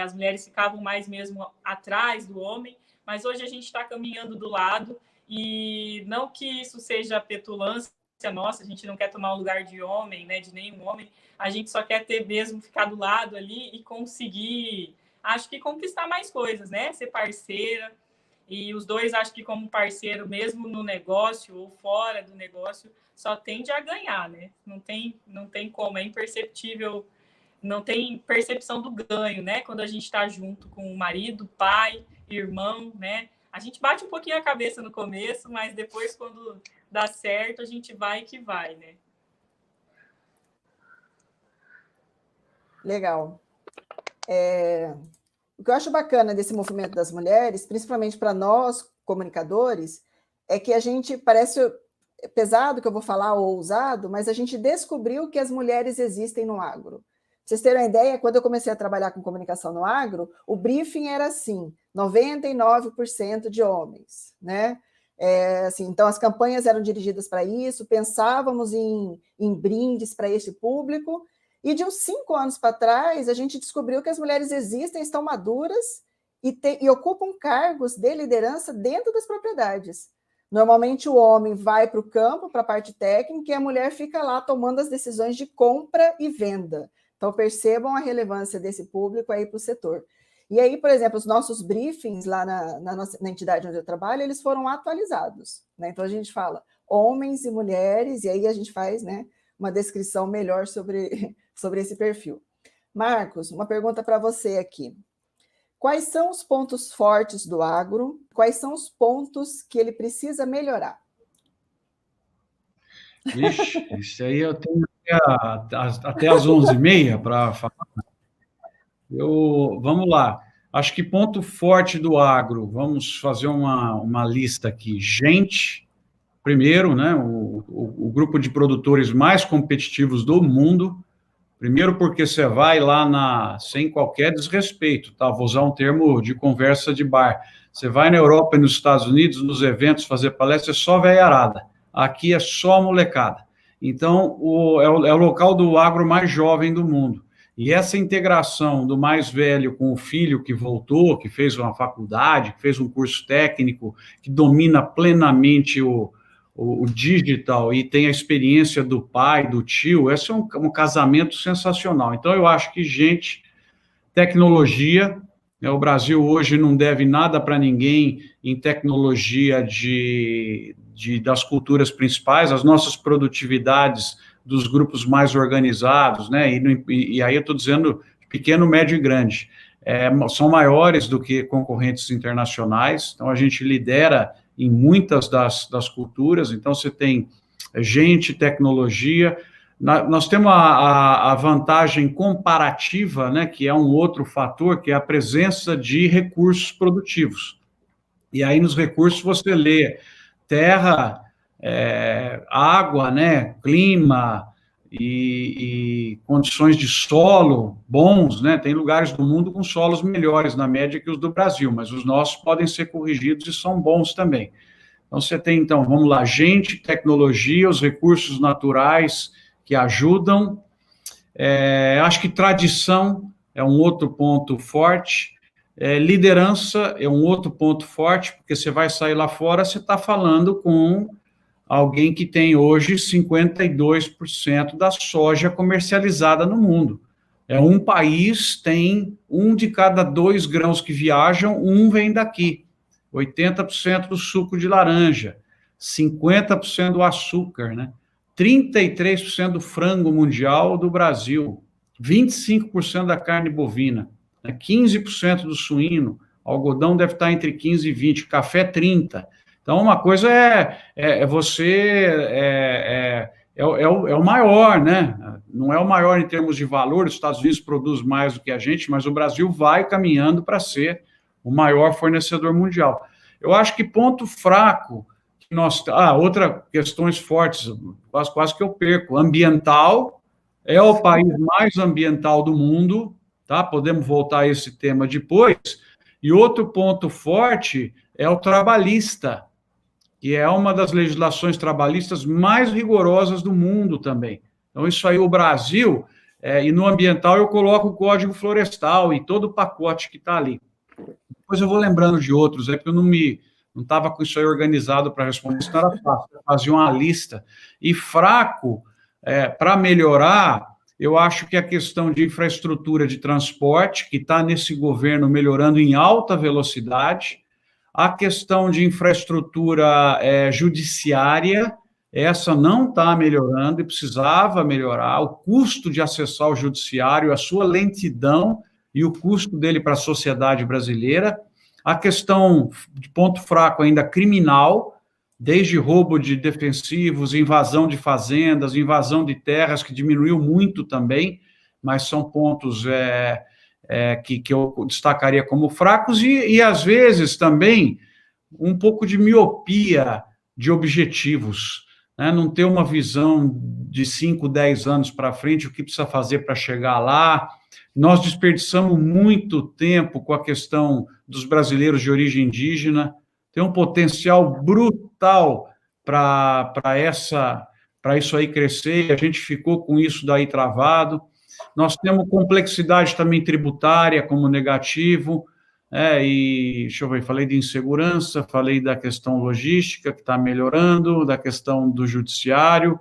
As mulheres ficavam mais mesmo atrás do homem, mas hoje a gente está caminhando do lado, e não que isso seja petulância nossa, a gente não quer tomar o lugar de homem, né? De nenhum homem, a gente só quer ter mesmo ficar do lado ali e conseguir, acho que conquistar mais coisas, né? Ser parceira. E os dois, acho que como parceiro, mesmo no negócio ou fora do negócio, só tende a ganhar, né? Não tem como, é imperceptível, não tem percepção do ganho, né? Quando a gente está junto com o marido, pai, irmão, né? A gente bate um pouquinho a cabeça no começo, mas depois, quando dá certo, a gente vai que vai, né? Legal. O que eu acho bacana desse movimento das mulheres, principalmente para nós, comunicadores, é que a gente, parece pesado que eu vou falar, ou ousado, mas a gente descobriu que as mulheres existem no agro. Pra vocês terem uma ideia, quando eu comecei a trabalhar com comunicação no agro, o briefing era assim, 99% de homens, né? Assim, então, as campanhas eram dirigidas para isso, pensávamos em brindes para esse público, e de uns 5 anos para trás, a gente descobriu que as mulheres existem, estão maduras e ocupam cargos de liderança dentro das propriedades. Normalmente, o homem vai para o campo, para a parte técnica, e a mulher fica lá tomando as decisões de compra e venda. Então, percebam a relevância desse público aí para o setor. E aí, por exemplo, os nossos briefings lá na entidade onde eu trabalho, eles foram atualizados, né? Então, a gente fala homens e mulheres, e aí a gente faz, né, uma descrição melhor sobre esse perfil. Marcos, uma pergunta para você aqui. Quais são os pontos fortes do agro? Quais são os pontos que ele precisa melhorar? Vixe, isso aí eu tenho até as 11h30 para falar. Vamos lá. Acho que ponto forte do agro, vamos fazer uma lista aqui. Gente, primeiro, né, o grupo de produtores mais competitivos do mundo. Primeiro porque você vai lá sem qualquer desrespeito, tá? Vou usar um termo de conversa de bar. Você vai na Europa e nos Estados Unidos, nos eventos, fazer palestra, é só velharada. Aqui é só molecada. Então, é o local do agro mais jovem do mundo. E essa integração do mais velho com o filho que voltou, que fez uma faculdade, que fez um curso técnico, que domina plenamente o digital e tem a experiência do pai, do tio, esse é um casamento sensacional. Então, eu acho que, gente, tecnologia, né, o Brasil hoje não deve nada para ninguém em tecnologia das culturas principais, as nossas produtividades dos grupos mais organizados, né, e aí eu estou dizendo pequeno, médio e grande, são maiores do que concorrentes internacionais, então a gente lidera em muitas das culturas, então você tem gente, tecnologia, nós temos a vantagem comparativa, né, que é um outro fator, que é a presença de recursos produtivos, e aí nos recursos você lê terra, água, né, clima e condições de solo bons, né? Tem lugares do mundo com solos melhores na média que os do Brasil, mas os nossos podem ser corrigidos e são bons também. Então você tem, então, vamos lá, gente, tecnologia, os recursos naturais que ajudam. Acho que tradição é um outro ponto forte. Liderança é um outro ponto forte, porque você vai sair lá fora, você está falando com alguém que tem hoje 52% da soja comercializada no mundo. Um país tem 1 de cada 2 grãos que viajam, vem daqui. 80% do suco de laranja, 50% do açúcar, né? 33% do frango mundial do Brasil, 25% da carne bovina, né? 15% do suíno, algodão deve estar entre 15 e 20, café 30. Então, uma coisa é o maior, né? Não é o maior em termos de valor, os Estados Unidos produz mais do que a gente, mas o Brasil vai caminhando para ser o maior fornecedor mundial. Eu acho que ponto fraco que nós... outra questões fortes, quase que eu perco. Ambiental, é o país mais ambiental do mundo, tá? Podemos voltar a esse tema depois. E outro ponto forte é o trabalhista, que é uma das legislações trabalhistas mais rigorosas do mundo também. Então, isso aí, o Brasil, e no ambiental eu coloco o Código Florestal e todo o pacote que está ali. Depois eu vou lembrando de outros, porque eu não estava com isso aí organizado para responder, isso não era fácil, eu fazia uma lista. E fraco, para melhorar, eu acho que a questão de infraestrutura de transporte, que está nesse governo melhorando em alta velocidade, a questão de infraestrutura judiciária, essa não está melhorando e precisava melhorar. O custo de acessar o judiciário, a sua lentidão e o custo dele para a sociedade brasileira. A questão de ponto fraco ainda criminal, desde roubo de defensivos, invasão de fazendas, invasão de terras, que diminuiu muito também, mas são pontos que eu destacaria como fracos, e às vezes também um pouco de miopia de objetivos, né? Não ter uma visão de 5, 10 anos para frente, o que precisa fazer para chegar lá. Nós desperdiçamos muito tempo com a questão dos brasileiros de origem indígena, tem um potencial brutal para isso aí crescer, e a gente ficou com isso daí travado. Nós temos complexidade também tributária como negativo, e deixa eu ver, falei de insegurança, falei da questão logística, que está melhorando, da questão do judiciário.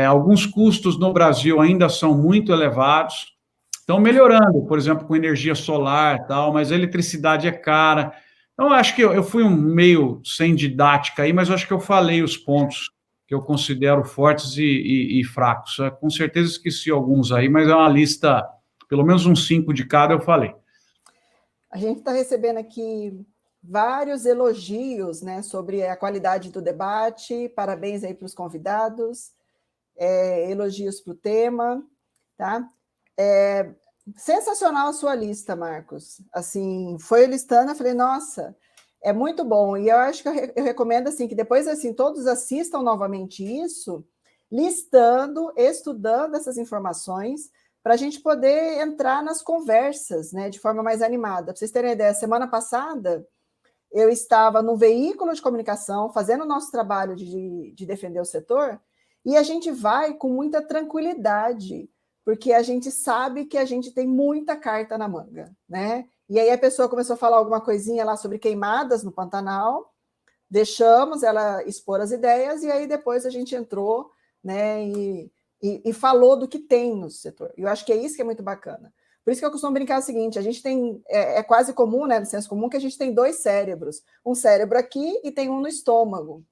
Alguns custos no Brasil ainda são muito elevados, estão melhorando, por exemplo, com energia solar e tal, mas a eletricidade é cara. Então, acho que eu fui meio sem didática aí, mas acho que eu falei os pontos que eu considero fortes e fracos. Com certeza esqueci alguns aí, mas é uma lista, pelo menos uns 5 de cada eu falei. A gente está recebendo aqui vários elogios, né, sobre a qualidade do debate, parabéns aí para os convidados, elogios para o tema, tá? Sensacional a sua lista, Marcos. Assim, foi listando, eu falei, nossa, é muito bom. E eu acho que eu recomendo assim, que depois assim, todos assistam novamente isso, listando, estudando essas informações, para a gente poder entrar nas conversas, né, de forma mais animada. Para vocês terem ideia, semana passada eu estava num veículo de comunicação, fazendo o nosso trabalho de defender o setor, e a gente vai com muita tranquilidade, porque a gente sabe que a gente tem muita carta na manga, né? E aí a pessoa começou a falar alguma coisinha lá sobre queimadas no Pantanal, deixamos ela expor as ideias, e aí depois a gente entrou, né, e falou do que tem no setor. E eu acho que é isso que é muito bacana. Por isso que eu costumo brincar o seguinte, a gente tem, quase comum, né, no senso comum, que a gente tem 2 cérebros, um cérebro aqui e tem um no estômago.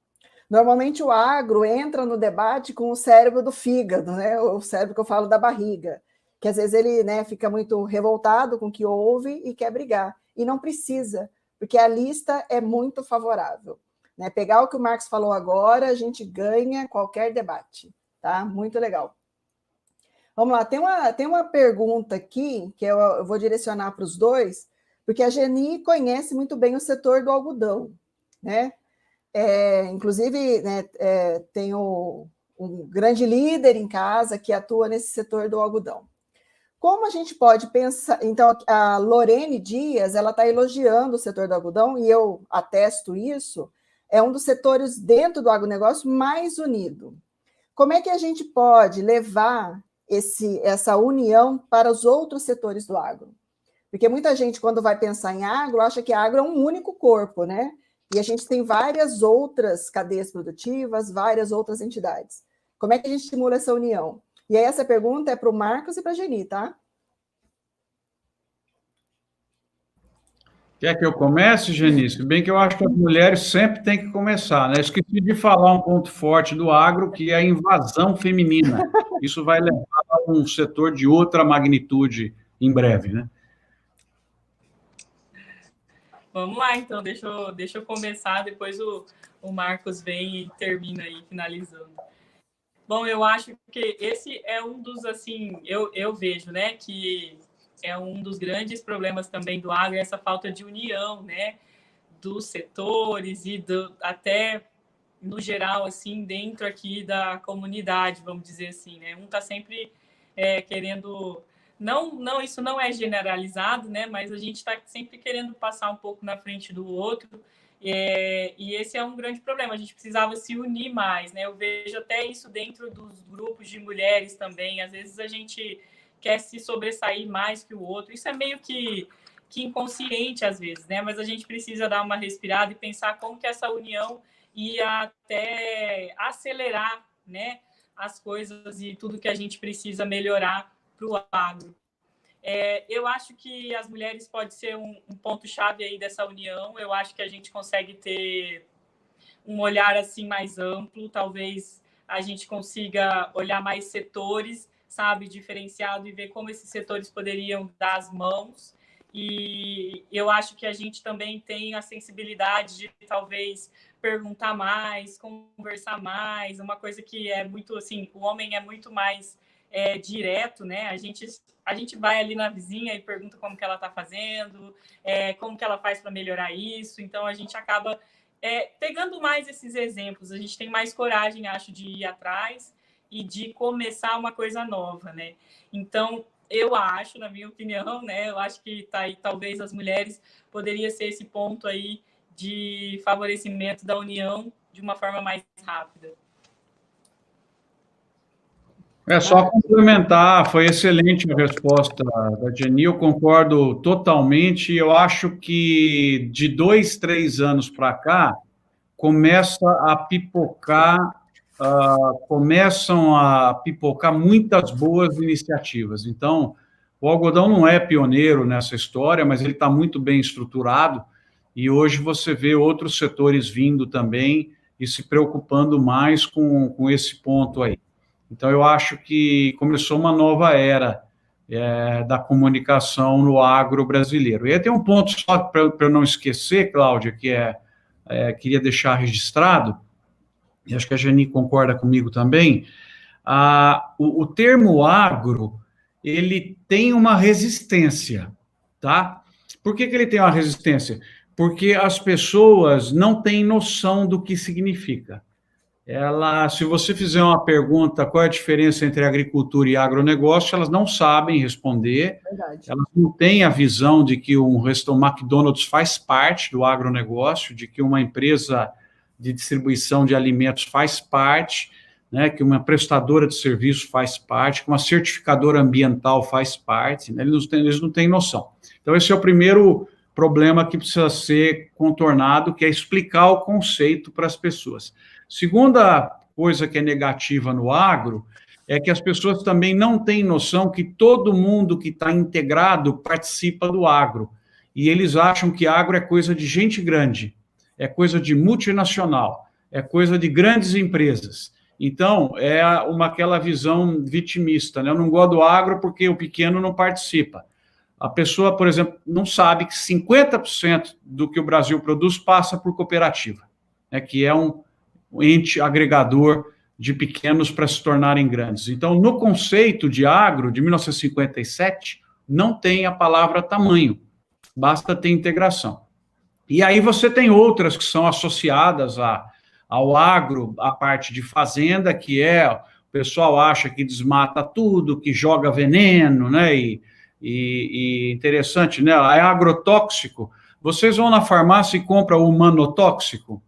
Normalmente o agro entra no debate com o cérebro do fígado, né, o cérebro que eu falo da barriga, que às vezes ele, né, fica muito revoltado com o que ouve e quer brigar. E não precisa, porque a lista é muito favorável. Né? Pegar o que o Marcos falou agora, a gente ganha qualquer debate. Tá? Muito legal. Vamos lá, tem uma pergunta aqui que eu vou direcionar para os dois, porque a Geni conhece muito bem o setor do algodão, né? Inclusive, né, tem um grande líder em casa que atua nesse setor do algodão. Como a gente pode pensar... Então, a Lorene Dias, ela está elogiando o setor do algodão, e eu atesto isso, é um dos setores dentro do agronegócio mais unido. Como é que a gente pode levar essa união para os outros setores do agro? Porque muita gente, quando vai pensar em agro, acha que agro é um único corpo, né? E a gente tem várias outras cadeias produtivas, várias outras entidades. Como é que a gente estimula essa união? E aí essa pergunta é para o Marcos e para a Geni, tá? Quer que eu comece, Genice? Bem que eu acho que as mulheres sempre têm que começar, né? Esqueci de falar um ponto forte do agro, que é a invasão feminina. Isso vai levar a um setor de outra magnitude em breve, né? Vamos lá, então, deixa eu começar, depois o Marcos vem e termina aí, finalizando. Bom, eu acho que esse é um dos, assim, eu vejo, né, que é um dos grandes problemas também do agro, essa falta de união, né, dos setores e até, no geral, assim, dentro aqui da comunidade, vamos dizer assim, né, um está sempre querendo... Não, isso não é generalizado, né, mas a gente está sempre querendo passar um pouco na frente do outro, e esse é um grande problema. A gente precisava se unir mais, né? Eu vejo até isso dentro dos grupos de mulheres também. Às vezes a gente quer se sobressair mais que o outro. Isso é meio que inconsciente às vezes, né? Mas a gente precisa dar uma respirada e pensar como que essa união ia até acelerar, né, as coisas e tudo que a gente precisa melhorar para o agro. Eu acho que as mulheres pode ser um ponto-chave aí dessa união. Eu acho que a gente consegue ter um olhar assim mais amplo, talvez a gente consiga olhar mais setores, sabe, diferenciado e ver como esses setores poderiam dar as mãos. E eu acho que a gente também tem a sensibilidade de talvez perguntar mais, conversar mais, uma coisa que é muito assim, o homem é muito mais direto, né? A gente vai ali na vizinha e pergunta como que ela está fazendo, como que ela faz para melhorar isso. Então, a gente acaba pegando mais esses exemplos. A gente tem mais coragem, acho, de ir atrás e de começar uma coisa nova, né? Então, eu acho, na minha opinião, né? Eu acho que tá aí, talvez as mulheres poderia ser esse ponto aí de favorecimento da união de uma forma mais rápida. É só complementar, foi excelente a resposta da Jenny, eu concordo totalmente. Eu acho que de 2, 3 anos para cá, começa a pipocar, começam a pipocar muitas boas iniciativas. Então, o algodão não é pioneiro nessa história, mas ele está muito bem estruturado, e hoje você vê outros setores vindo também e se preocupando mais com esse ponto aí. Então, eu acho que começou uma nova era da comunicação no agro brasileiro. E aí tem um ponto só para eu não esquecer, Cláudia, que queria deixar registrado, e acho que a Jenny concorda comigo também, o termo agro, ele tem uma resistência, tá? Por que ele tem uma resistência? Porque as pessoas não têm noção do que significa. Se você fizer uma pergunta, qual é a diferença entre agricultura e agronegócio, elas não sabem responder. Verdade. Elas não têm a visão de que o McDonald's faz parte do agronegócio, de que uma empresa de distribuição de alimentos faz parte, né, que uma prestadora de serviço faz parte, que uma certificadora ambiental faz parte, né, eles não têm noção. Então, esse é o primeiro problema que precisa ser contornado, que é explicar o conceito para as pessoas. Segunda coisa que é negativa no agro é que as pessoas também não têm noção que todo mundo que está integrado participa do agro. E eles acham que agro é coisa de gente grande, é coisa de multinacional, é coisa de grandes empresas. Então, aquela visão vitimista, né? Eu não gosto do agro porque o pequeno não participa. A pessoa, por exemplo, não sabe que 50% do que o Brasil produz passa por cooperativa, né? Que é um ente agregador de pequenos para se tornarem grandes. Então, no conceito de agro, de 1957, não tem a palavra tamanho, basta ter integração. E aí você tem outras que são associadas ao agro, a parte de fazenda, que o pessoal acha que desmata tudo, que joga veneno, né? E interessante, né? É agrotóxico. Vocês vão na farmácia e compram o manotóxico?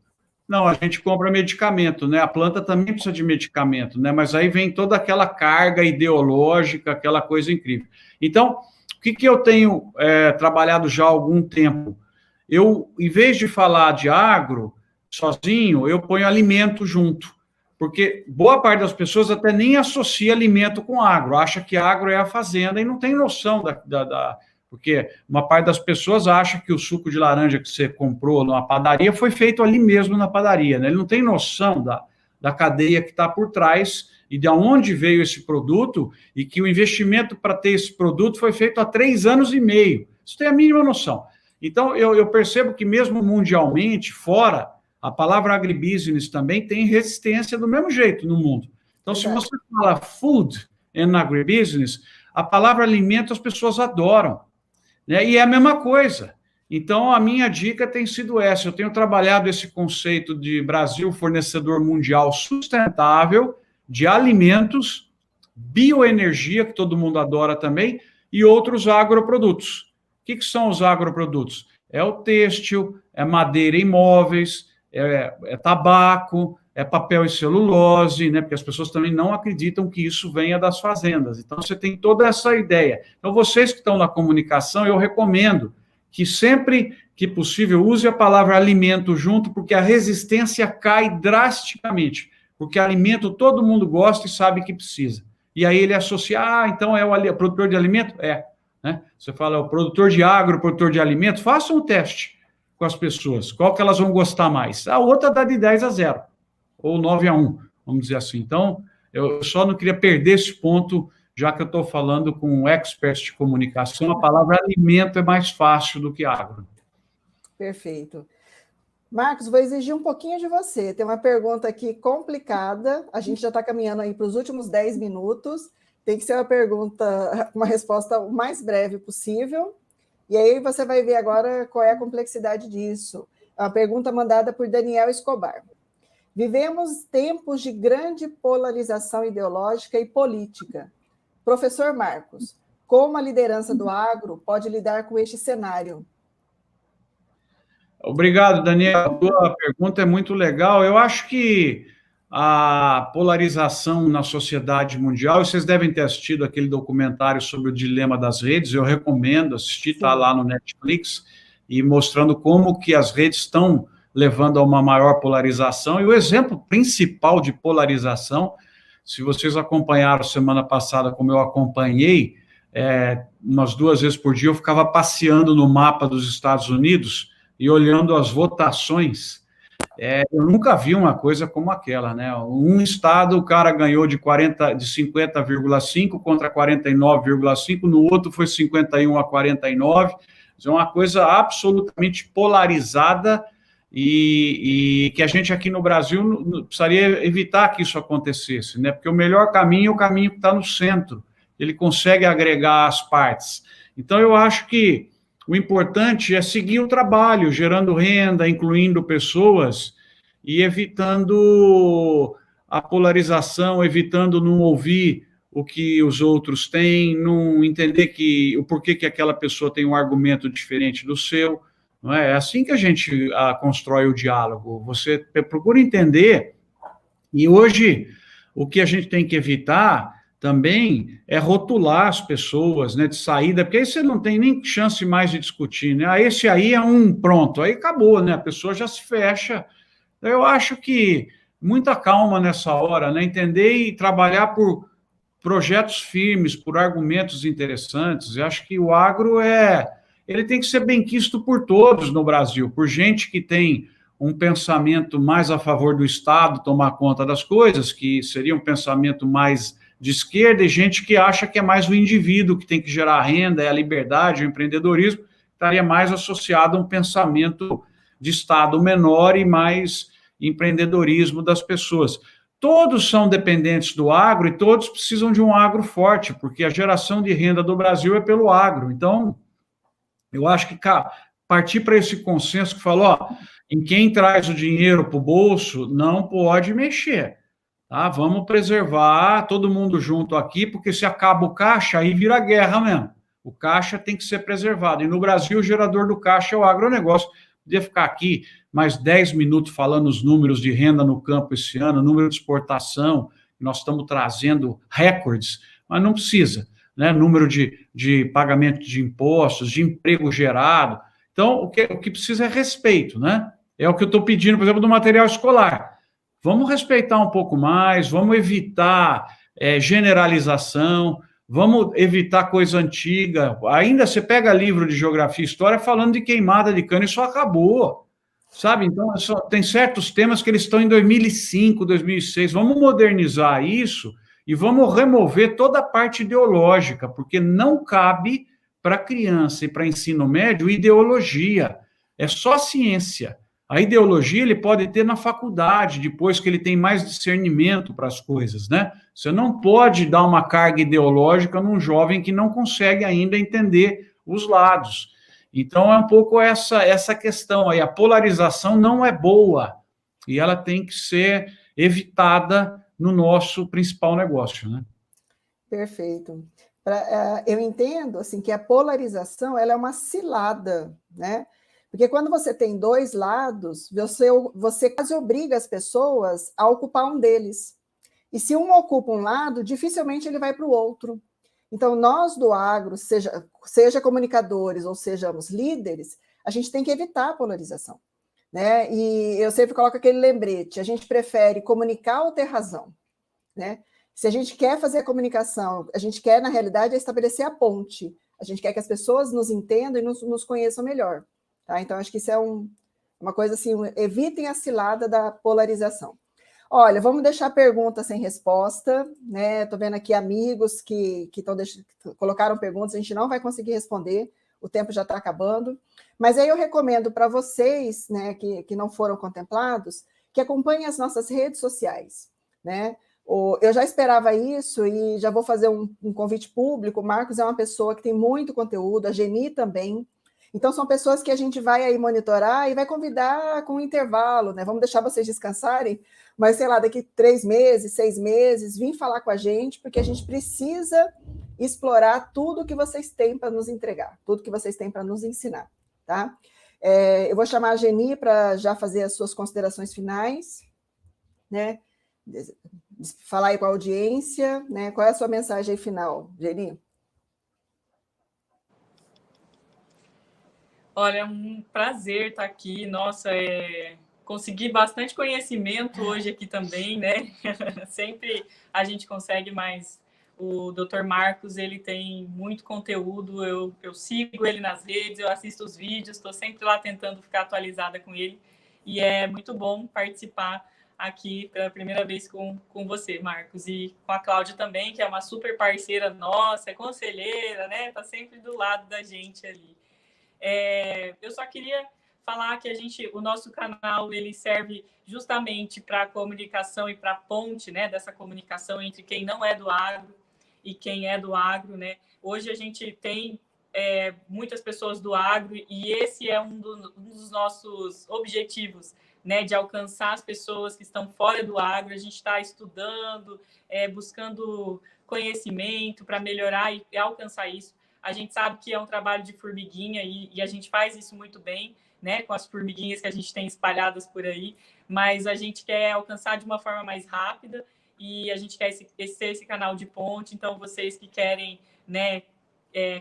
Não, a gente compra medicamento, né? A planta também precisa de medicamento, né? Mas aí vem toda aquela carga ideológica, aquela coisa incrível. Então, o que eu tenho trabalhado já há algum tempo? Eu, em vez de falar de agro sozinho, eu ponho alimento junto. Porque boa parte das pessoas até nem associa alimento com agro, acha que agro é a fazenda e não tem noção Porque uma parte das pessoas acha que o suco de laranja que você comprou numa padaria foi feito ali mesmo na padaria, né? Ele não tem noção da cadeia que está por trás e de onde veio esse produto e que o investimento para ter esse produto foi feito há 3 anos e meio. Isso tem a mínima noção. Então, eu percebo que mesmo mundialmente, fora, a palavra agribusiness também tem resistência do mesmo jeito no mundo. Então, se você fala food and agribusiness, a palavra alimento as pessoas adoram, né? E é a mesma coisa. Então, a minha dica tem sido essa. Eu tenho trabalhado esse conceito de Brasil fornecedor mundial sustentável de alimentos, bioenergia, que todo mundo adora também, e outros agroprodutos. O que são os agroprodutos? É o têxtil, é madeira e móveis, é tabaco, é papel e celulose, né? Porque as pessoas também não acreditam que isso venha das fazendas. Então, você tem toda essa ideia. Então, vocês que estão na comunicação, eu recomendo que sempre que possível use a palavra alimento junto, porque a resistência cai drasticamente. Porque alimento todo mundo gosta e sabe que precisa. E aí ele associa, então é o produtor de alimento? Né? Você fala, é o produtor de agro, produtor de alimento, faça um teste com as pessoas. Qual que elas vão gostar mais? A outra dá de 10-0, ou 9-1, vamos dizer assim. Então, eu só não queria perder esse ponto, já que eu estou falando com experts de comunicação, a palavra alimento é mais fácil do que agro. Perfeito. Marcos, vou exigir um pouquinho de você. Tem uma pergunta aqui complicada. A gente já está caminhando aí para os últimos 10 minutos. Tem que ser uma pergunta, uma resposta o mais breve possível. E aí você vai ver agora qual é a complexidade disso. É uma pergunta mandada por Daniel Escobar. Vivemos tempos de grande polarização ideológica e política. Professor Marcos, como a liderança do agro pode lidar com este cenário? Obrigado, Daniel. A tua pergunta é muito legal. Eu acho que a polarização na sociedade mundial, vocês devem ter assistido aquele documentário sobre o dilema das redes, eu recomendo assistir, está lá no Netflix, e mostrando como que as redes estão levando a uma maior polarização, e o exemplo principal de polarização, se vocês acompanharam semana passada, como eu acompanhei, umas 2 vezes por dia eu ficava passeando no mapa dos Estados Unidos e olhando as votações. Eu nunca vi uma coisa como aquela, né? Um estado, o cara ganhou de 50,5 contra 49,5, no outro foi 51-49, é uma coisa absolutamente polarizada e que a gente aqui no Brasil precisaria evitar que isso acontecesse, né? Porque o melhor caminho é o caminho que está no centro, ele consegue agregar as partes. Então, eu acho que o importante é seguir o trabalho, gerando renda, incluindo pessoas e evitando a polarização, evitando não ouvir o que os outros têm, não entender o porquê que aquela pessoa tem um argumento diferente do seu. Não é? É assim que a gente constrói o diálogo. Você procura entender, e hoje o que a gente tem que evitar também é rotular as pessoas, né, de saída, porque aí você não tem nem chance mais de discutir, né? Esse aí é pronto, aí acabou, né? A pessoa já se fecha. Eu acho que muita calma nessa hora, né? Entender e trabalhar por projetos firmes, por argumentos interessantes. Eu acho que o agro ele tem que ser benquisto por todos no Brasil, por gente que tem um pensamento mais a favor do Estado tomar conta das coisas, que seria um pensamento mais de esquerda, e gente que acha que é mais o indivíduo que tem que gerar renda, é a liberdade, o empreendedorismo, estaria mais associado a um pensamento de Estado menor e mais empreendedorismo das pessoas. Todos são dependentes do agro e todos precisam de um agro forte, porque a geração de renda do Brasil é pelo agro. Então, eu acho que partir para esse consenso que falou, em quem traz o dinheiro para o bolso, não pode mexer. Tá? Vamos preservar todo mundo junto aqui, porque se acaba o caixa, aí vira guerra mesmo. O caixa tem que ser preservado. E no Brasil, o gerador do caixa é o agronegócio. Podia ficar aqui mais 10 minutos falando os números de renda no campo esse ano, número de exportação, nós estamos trazendo recordes, mas não precisa, né? Número de pagamento de impostos, de emprego gerado. Então, o que precisa é respeito, né? É o que eu estou pedindo, por exemplo, do material escolar. Vamos respeitar um pouco mais, vamos evitar generalização, vamos evitar coisa antiga. Ainda você pega livro de geografia e história falando de queimada de cana, isso acabou, sabe? Então, tem certos temas que eles estão em 2005, 2006. Vamos modernizar isso e vamos remover toda a parte ideológica, porque não cabe para criança e para ensino médio ideologia. É só ciência. A ideologia ele pode ter na faculdade, depois que ele tem mais discernimento para as coisas, né? Você não pode dar uma carga ideológica num jovem que não consegue ainda entender os lados. Então, é um pouco essa questão aí. A polarização não é boa e ela tem que ser evitada no nosso principal negócio, né? Perfeito. Eu entendo assim que a polarização ela é uma cilada, né? Porque quando você tem dois lados, você quase obriga as pessoas a ocupar um deles. E se um ocupa um lado, dificilmente ele vai para o outro. Então, nós do agro, seja comunicadores ou sejamos líderes, a gente tem que evitar a polarização, né? E eu sempre coloco aquele lembrete: a gente prefere comunicar ou ter razão, né? Se a gente quer fazer a comunicação, a gente quer, na realidade, estabelecer a ponte. A gente quer que as pessoas nos entendam e nos conheçam melhor. Tá? Então, acho que isso é uma coisa assim, evitem a cilada da polarização. Olha, vamos deixar pergunta sem resposta, né? Estou vendo aqui amigos que colocaram perguntas, a gente não vai conseguir responder, o tempo já está acabando. Mas aí eu recomendo para vocês, né, que não foram contemplados, que acompanhem as nossas redes sociais, né? Eu já esperava isso e já vou fazer um convite público. O Marcos é uma pessoa que tem muito conteúdo, a Geni também. Então, são pessoas que a gente vai aí monitorar e vai convidar com um intervalo, né? Vamos deixar vocês descansarem, mas, sei lá, daqui 3 meses, 6 meses, vim falar com a gente, porque a gente precisa explorar tudo que vocês têm para nos entregar, tudo que vocês têm para nos ensinar, tá? Eu vou chamar a Geni para já fazer as suas considerações finais, né? Falar aí com a audiência, né? Qual é a sua mensagem aí final, Geni? Olha, é um prazer estar aqui. Nossa, consegui bastante conhecimento hoje aqui também, né? Sempre a gente consegue mais. O Dr. Marcos, ele tem muito conteúdo, eu sigo ele nas redes, eu assisto os vídeos, estou sempre lá tentando ficar atualizada com ele. E é muito bom participar aqui pela primeira vez com você, Marcos, e com a Cláudia também, que é uma super parceira nossa, é conselheira, né? Está sempre do lado da gente ali. Eu só queria falar que o nosso canal, ele serve justamente para a comunicação e para a ponte, né, dessa comunicação entre quem não é do agro e quem é do agro, né? Hoje a gente tem muitas pessoas do agro e esse é um dos nossos objetivos, né, de alcançar as pessoas que estão fora do agro. A gente está estudando, buscando conhecimento para melhorar e alcançar isso. A gente sabe que é um trabalho de formiguinha e a gente faz isso muito bem, né, com as formiguinhas que a gente tem espalhadas por aí, mas a gente quer alcançar de uma forma mais rápida e a gente quer ser esse canal de ponte. Então, vocês que querem, né,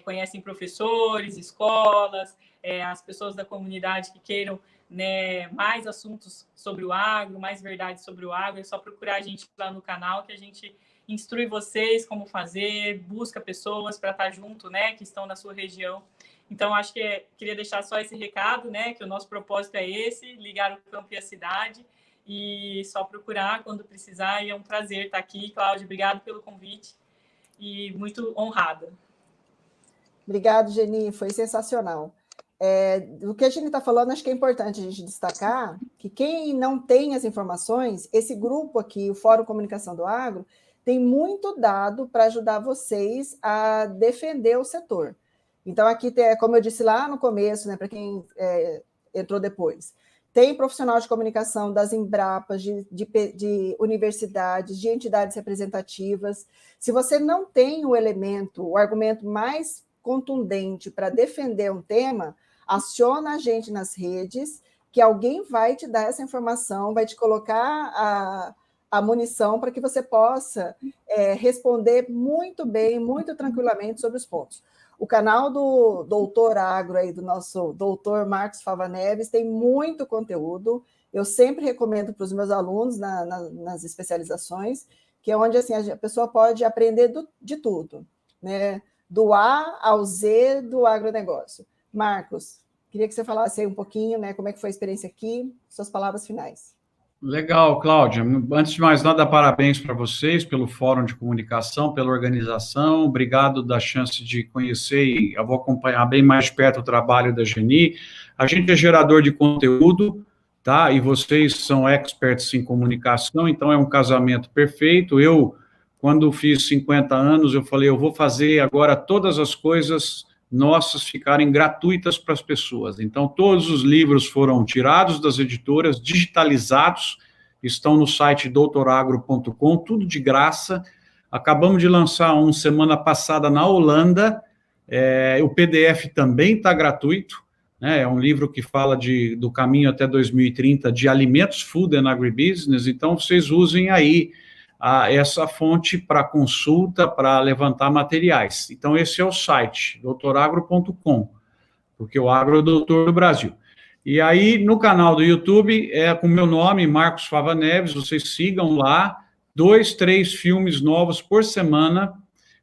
conhecem professores, escolas, as pessoas da comunidade que queiram, né, mais assuntos sobre o agro, mais verdades sobre o agro, é só procurar a gente lá no canal que a gente instrui vocês como fazer, busca pessoas para estar junto, né, que estão na sua região. Então, acho que queria deixar só esse recado, né, que o nosso propósito é esse, ligar o campo e a cidade, e só procurar quando precisar, e é um prazer estar aqui. Cláudia, obrigado pelo convite, e muito honrada. Obrigado, Geni, foi sensacional. Do que a gente está falando, acho que é importante a gente destacar que quem não tem as informações, esse grupo aqui, o Fórum Comunicação do Agro, tem muito dado para ajudar vocês a defender o setor. Então, aqui, como eu disse lá no começo, né, para quem entrou depois, tem profissional de comunicação das Embrapas, de universidades, de entidades representativas. Se você não tem o argumento mais contundente para defender um tema, aciona a gente nas redes, que alguém vai te dar essa informação, vai te colocar a munição para que você possa responder muito bem, muito tranquilamente sobre os pontos. O canal do Doutor Agro, aí, do nosso doutor Marcos Fava Neves, tem muito conteúdo. Eu sempre recomendo para os meus alunos nas especializações, que é onde assim, a pessoa pode aprender de tudo. né, do A ao Z do agronegócio. Marcos, queria que você falasse aí um pouquinho, né, como é que foi a experiência aqui, suas palavras finais. Legal, Cláudia. Antes de mais nada, parabéns para vocês pelo Fórum de Comunicação, pela organização. Obrigado da chance de conhecer e eu vou acompanhar bem mais de perto o trabalho da Geni. A gente é gerador de conteúdo, tá? E vocês são experts em comunicação, então é um casamento perfeito. Eu, quando fiz 50 anos, eu falei, eu vou fazer agora todas as coisas nossas ficarem gratuitas para as pessoas. Então, todos os livros foram tirados das editoras, digitalizados, estão no site doutoragro.com, tudo de graça. Acabamos de lançar um semana passada na Holanda, o PDF também está gratuito, né? É um livro que fala do caminho até 2030 de alimentos, food and agribusiness, então vocês usem aí essa fonte para consulta, para levantar materiais. Então, esse é o site, doutoragro.com, porque o agro é o doutor do Brasil. E aí, no canal do YouTube, com o meu nome, Marcos Fava Neves, vocês sigam lá, 2, 3 filmes novos por semana,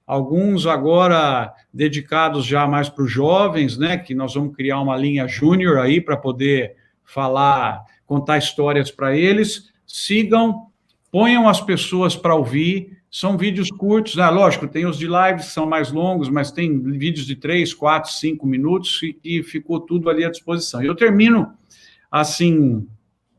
alguns agora dedicados já mais para os jovens, né, que nós vamos criar uma linha júnior aí para poder contar histórias para eles. Sigam, ponham as pessoas para ouvir, são vídeos curtos, né? Lógico, tem os de lives que são mais longos, mas tem vídeos de 3, 4, 5 minutos e ficou tudo ali à disposição. Eu termino, assim,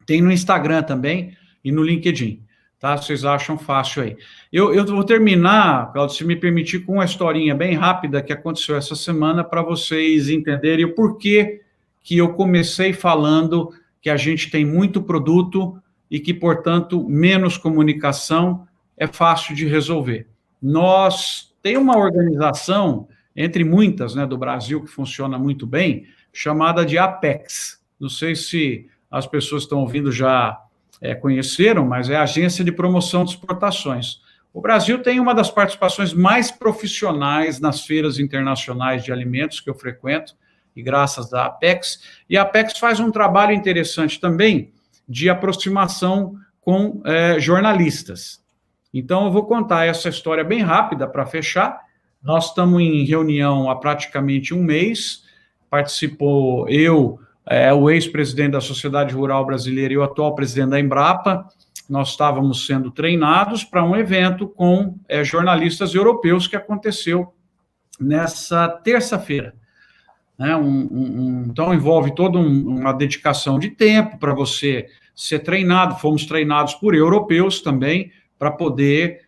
tem no Instagram também e no LinkedIn, tá? Vocês acham fácil aí. Eu vou terminar, Claudio, se me permitir, com uma historinha bem rápida que aconteceu essa semana para vocês entenderem o porquê que eu comecei falando que a gente tem muito produto e que, portanto, menos comunicação é fácil de resolver. Nós temos uma organização, entre muitas, né, do Brasil, que funciona muito bem, chamada de Apex. Não sei se as pessoas que estão ouvindo já conheceram, mas é a Agência de Promoção de Exportações. O Brasil tem uma das participações mais profissionais nas feiras internacionais de alimentos que eu frequento, e graças à Apex. E a Apex faz um trabalho interessante também, de aproximação com jornalistas. Então, eu vou contar essa história bem rápida para fechar. Nós estamos em reunião há praticamente um mês, participou o ex-presidente da Sociedade Rural Brasileira e o atual presidente da Embrapa. Nós estávamos sendo treinados para um evento com jornalistas europeus que aconteceu nessa terça-feira. Né, então, envolve toda uma dedicação de tempo para você ser treinado. Fomos treinados por europeus também, para poder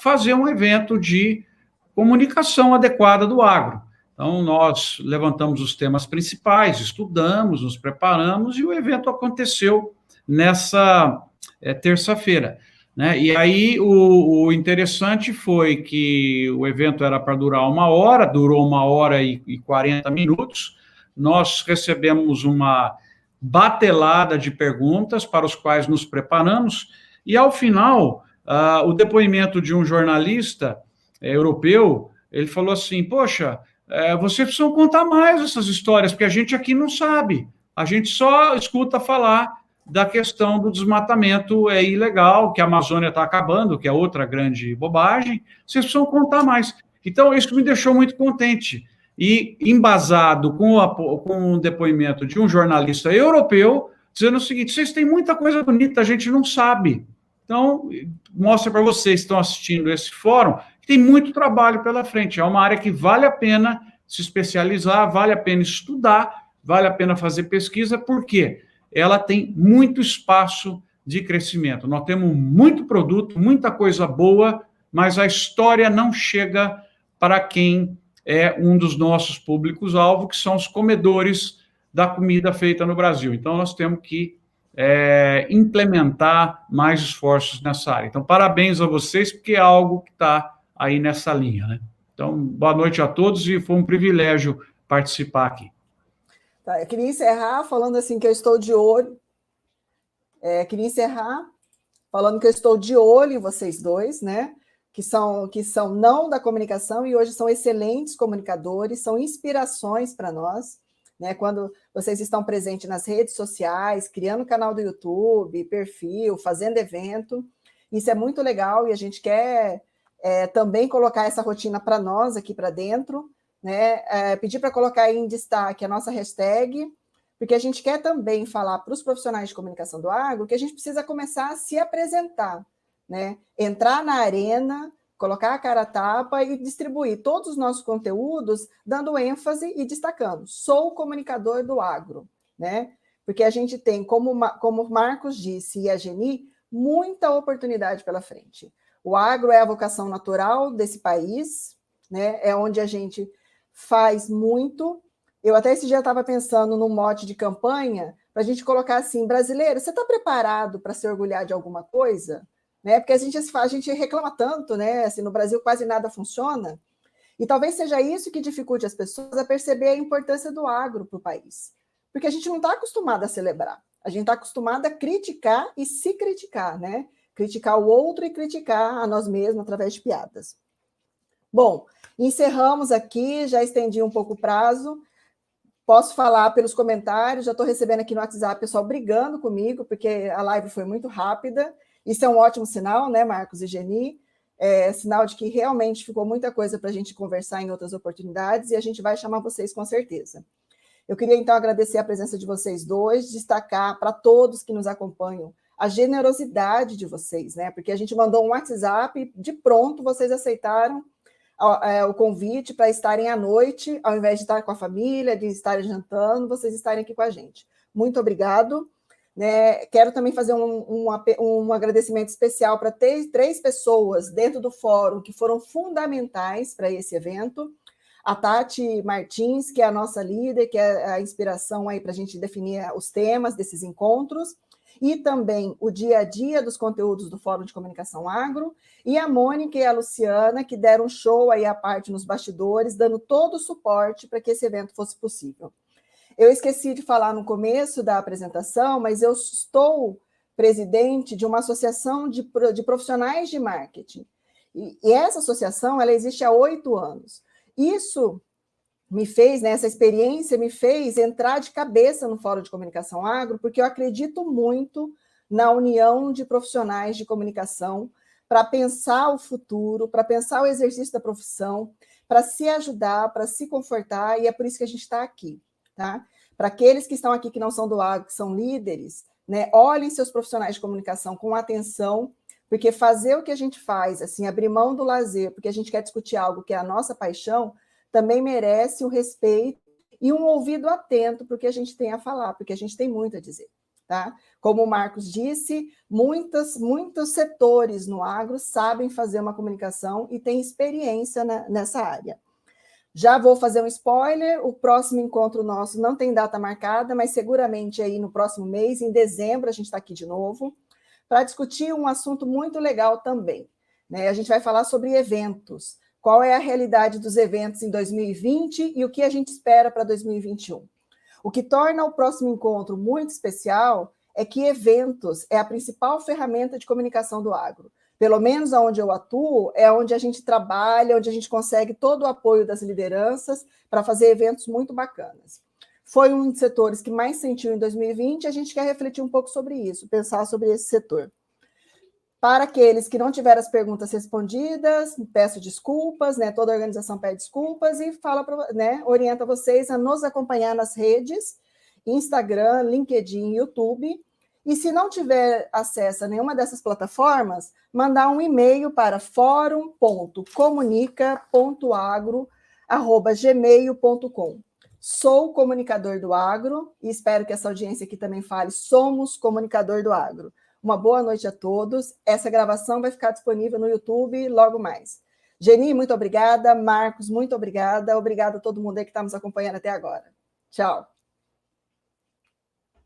fazer um evento de comunicação adequada do agro. Então, nós levantamos os temas principais, estudamos, nos preparamos, e o evento aconteceu nessa terça-feira. Né? E aí, o interessante foi que o evento era para durar 1 hora, durou 1h e 40 minutos. Nós recebemos uma batelada de perguntas para os quais nos preparamos, e, ao final, o depoimento de um jornalista europeu, ele falou assim, poxa, vocês precisam contar mais essas histórias, porque a gente aqui não sabe, a gente só escuta falar da questão do desmatamento ilegal, que a Amazônia está acabando, que é outra grande bobagem, vocês precisam contar mais. Então, isso me deixou muito contente. E embasado com o depoimento de um jornalista europeu, dizendo o seguinte, vocês têm muita coisa bonita, a gente não sabe. Então, mostra para vocês que estão assistindo esse fórum, que tem muito trabalho pela frente, é uma área que vale a pena se especializar, vale a pena estudar, vale a pena fazer pesquisa, por quê? Ela tem muito espaço de crescimento. Nós temos muito produto, muita coisa boa, mas a história não chega para quem é um dos nossos públicos-alvo, que são os comedores da comida feita no Brasil. Então, nós temos que implementar mais esforços nessa área. Então, parabéns a vocês, porque é algo que está aí nessa linha. Né? Então, boa noite a todos e foi um privilégio participar aqui. Tá, eu queria encerrar falando assim que eu estou de olho. Queria encerrar falando que eu estou de olho em vocês dois, né? Que são não da comunicação e hoje são excelentes comunicadores, são inspirações para nós, né? Quando vocês estão presentes nas redes sociais, criando canal do YouTube, perfil, fazendo evento, isso é muito legal e a gente quer também colocar essa rotina para nós aqui para dentro, né? Pedir para colocar aí em destaque a nossa hashtag, porque a gente quer também falar para os profissionais de comunicação do agro que a gente precisa começar a se apresentar, né? Entrar na arena, colocar a cara a tapa e distribuir todos os nossos conteúdos, dando ênfase e destacando. Sou comunicador do agro, né? Porque a gente tem, como o Marcos disse e a Geni, muita oportunidade pela frente. O agro é a vocação natural desse país, né? É onde a gente faz muito. Eu até esse dia estava pensando num mote de campanha para a gente colocar assim, brasileiro, você está preparado para se orgulhar de alguma coisa? Né? Porque a gente reclama tanto, né? Assim, no Brasil quase nada funciona, e talvez seja isso que dificulte as pessoas a perceber a importância do agro para o país. Porque a gente não está acostumado a celebrar, a gente está acostumado a criticar e se criticar, né? Criticar o outro e criticar a nós mesmos através de piadas. Bom, encerramos aqui, já estendi um pouco o prazo. Posso falar pelos comentários, já estou recebendo aqui no WhatsApp pessoal brigando comigo, porque a live foi muito rápida. Isso é um ótimo sinal, né, Marcos e Geni? É sinal de que realmente ficou muita coisa para a gente conversar em outras oportunidades, e a gente vai chamar vocês com certeza. Eu queria, então, agradecer a presença de vocês dois, destacar para todos que nos acompanham a generosidade de vocês, né? Porque a gente mandou um WhatsApp, de pronto vocês aceitaram o convite para estarem à noite, ao invés de estar com a família, de estarem jantando, vocês estarem aqui com a gente. Muito obrigado. Né? Quero também fazer um agradecimento especial para três pessoas dentro do fórum que foram fundamentais para esse evento. A Tati Martins, que é a nossa líder, que é a inspiração aí para a gente definir os temas desses encontros, e também o dia a dia dos conteúdos do Fórum de Comunicação Agro, e a Mônica e a Luciana, que deram um show aí à parte nos bastidores, dando todo o suporte para que esse evento fosse possível. Eu esqueci de falar no começo da apresentação, mas eu estou presidente de uma associação de profissionais de marketing. E essa associação ela existe há 8 anos. Isso me fez, né, essa experiência me fez entrar de cabeça no Fórum de Comunicação Agro, porque eu acredito muito na união de profissionais de comunicação para pensar o futuro, para pensar o exercício da profissão, para se ajudar, para se confortar, e é por isso que a gente está aqui. Tá? Para aqueles que estão aqui que não são do agro, que são líderes, né, olhem seus profissionais de comunicação com atenção, porque fazer o que a gente faz, assim, abrir mão do lazer, porque a gente quer discutir algo que é a nossa paixão, também merece o respeito e um ouvido atento para o que a gente tem a falar, porque a gente tem muito a dizer. Tá? Como o Marcos disse, muitos setores no agro sabem fazer uma comunicação e têm experiência nessa área. Já vou fazer um spoiler, o próximo encontro nosso não tem data marcada, mas seguramente aí no próximo mês, em dezembro, a gente está aqui de novo, para discutir um assunto muito legal também. Né? A gente vai falar sobre eventos, qual é a realidade dos eventos em 2020 e o que a gente espera para 2021. O que torna o próximo encontro muito especial é que eventos é a principal ferramenta de comunicação do agro. Pelo menos onde eu atuo, é onde a gente trabalha, onde a gente consegue todo o apoio das lideranças para fazer eventos muito bacanas. Foi um dos setores que mais sentiu em 2020, a gente quer refletir um pouco sobre isso, pensar sobre esse setor. Para aqueles que não tiveram as perguntas respondidas, peço desculpas, né? Toda a organização pede desculpas e orienta vocês a nos acompanhar nas redes, Instagram, LinkedIn, YouTube. E se não tiver acesso a nenhuma dessas plataformas, mandar um e-mail para forum.comunica.agro@gmail.com. Sou comunicador do agro e espero que essa audiência aqui também fale, somos comunicador do agro. Uma boa noite a todos. Essa gravação vai ficar disponível no YouTube logo mais. Geni, muito obrigada. Marcos, muito obrigada. Obrigada a todo mundo aí que está nos acompanhando até agora. Tchau.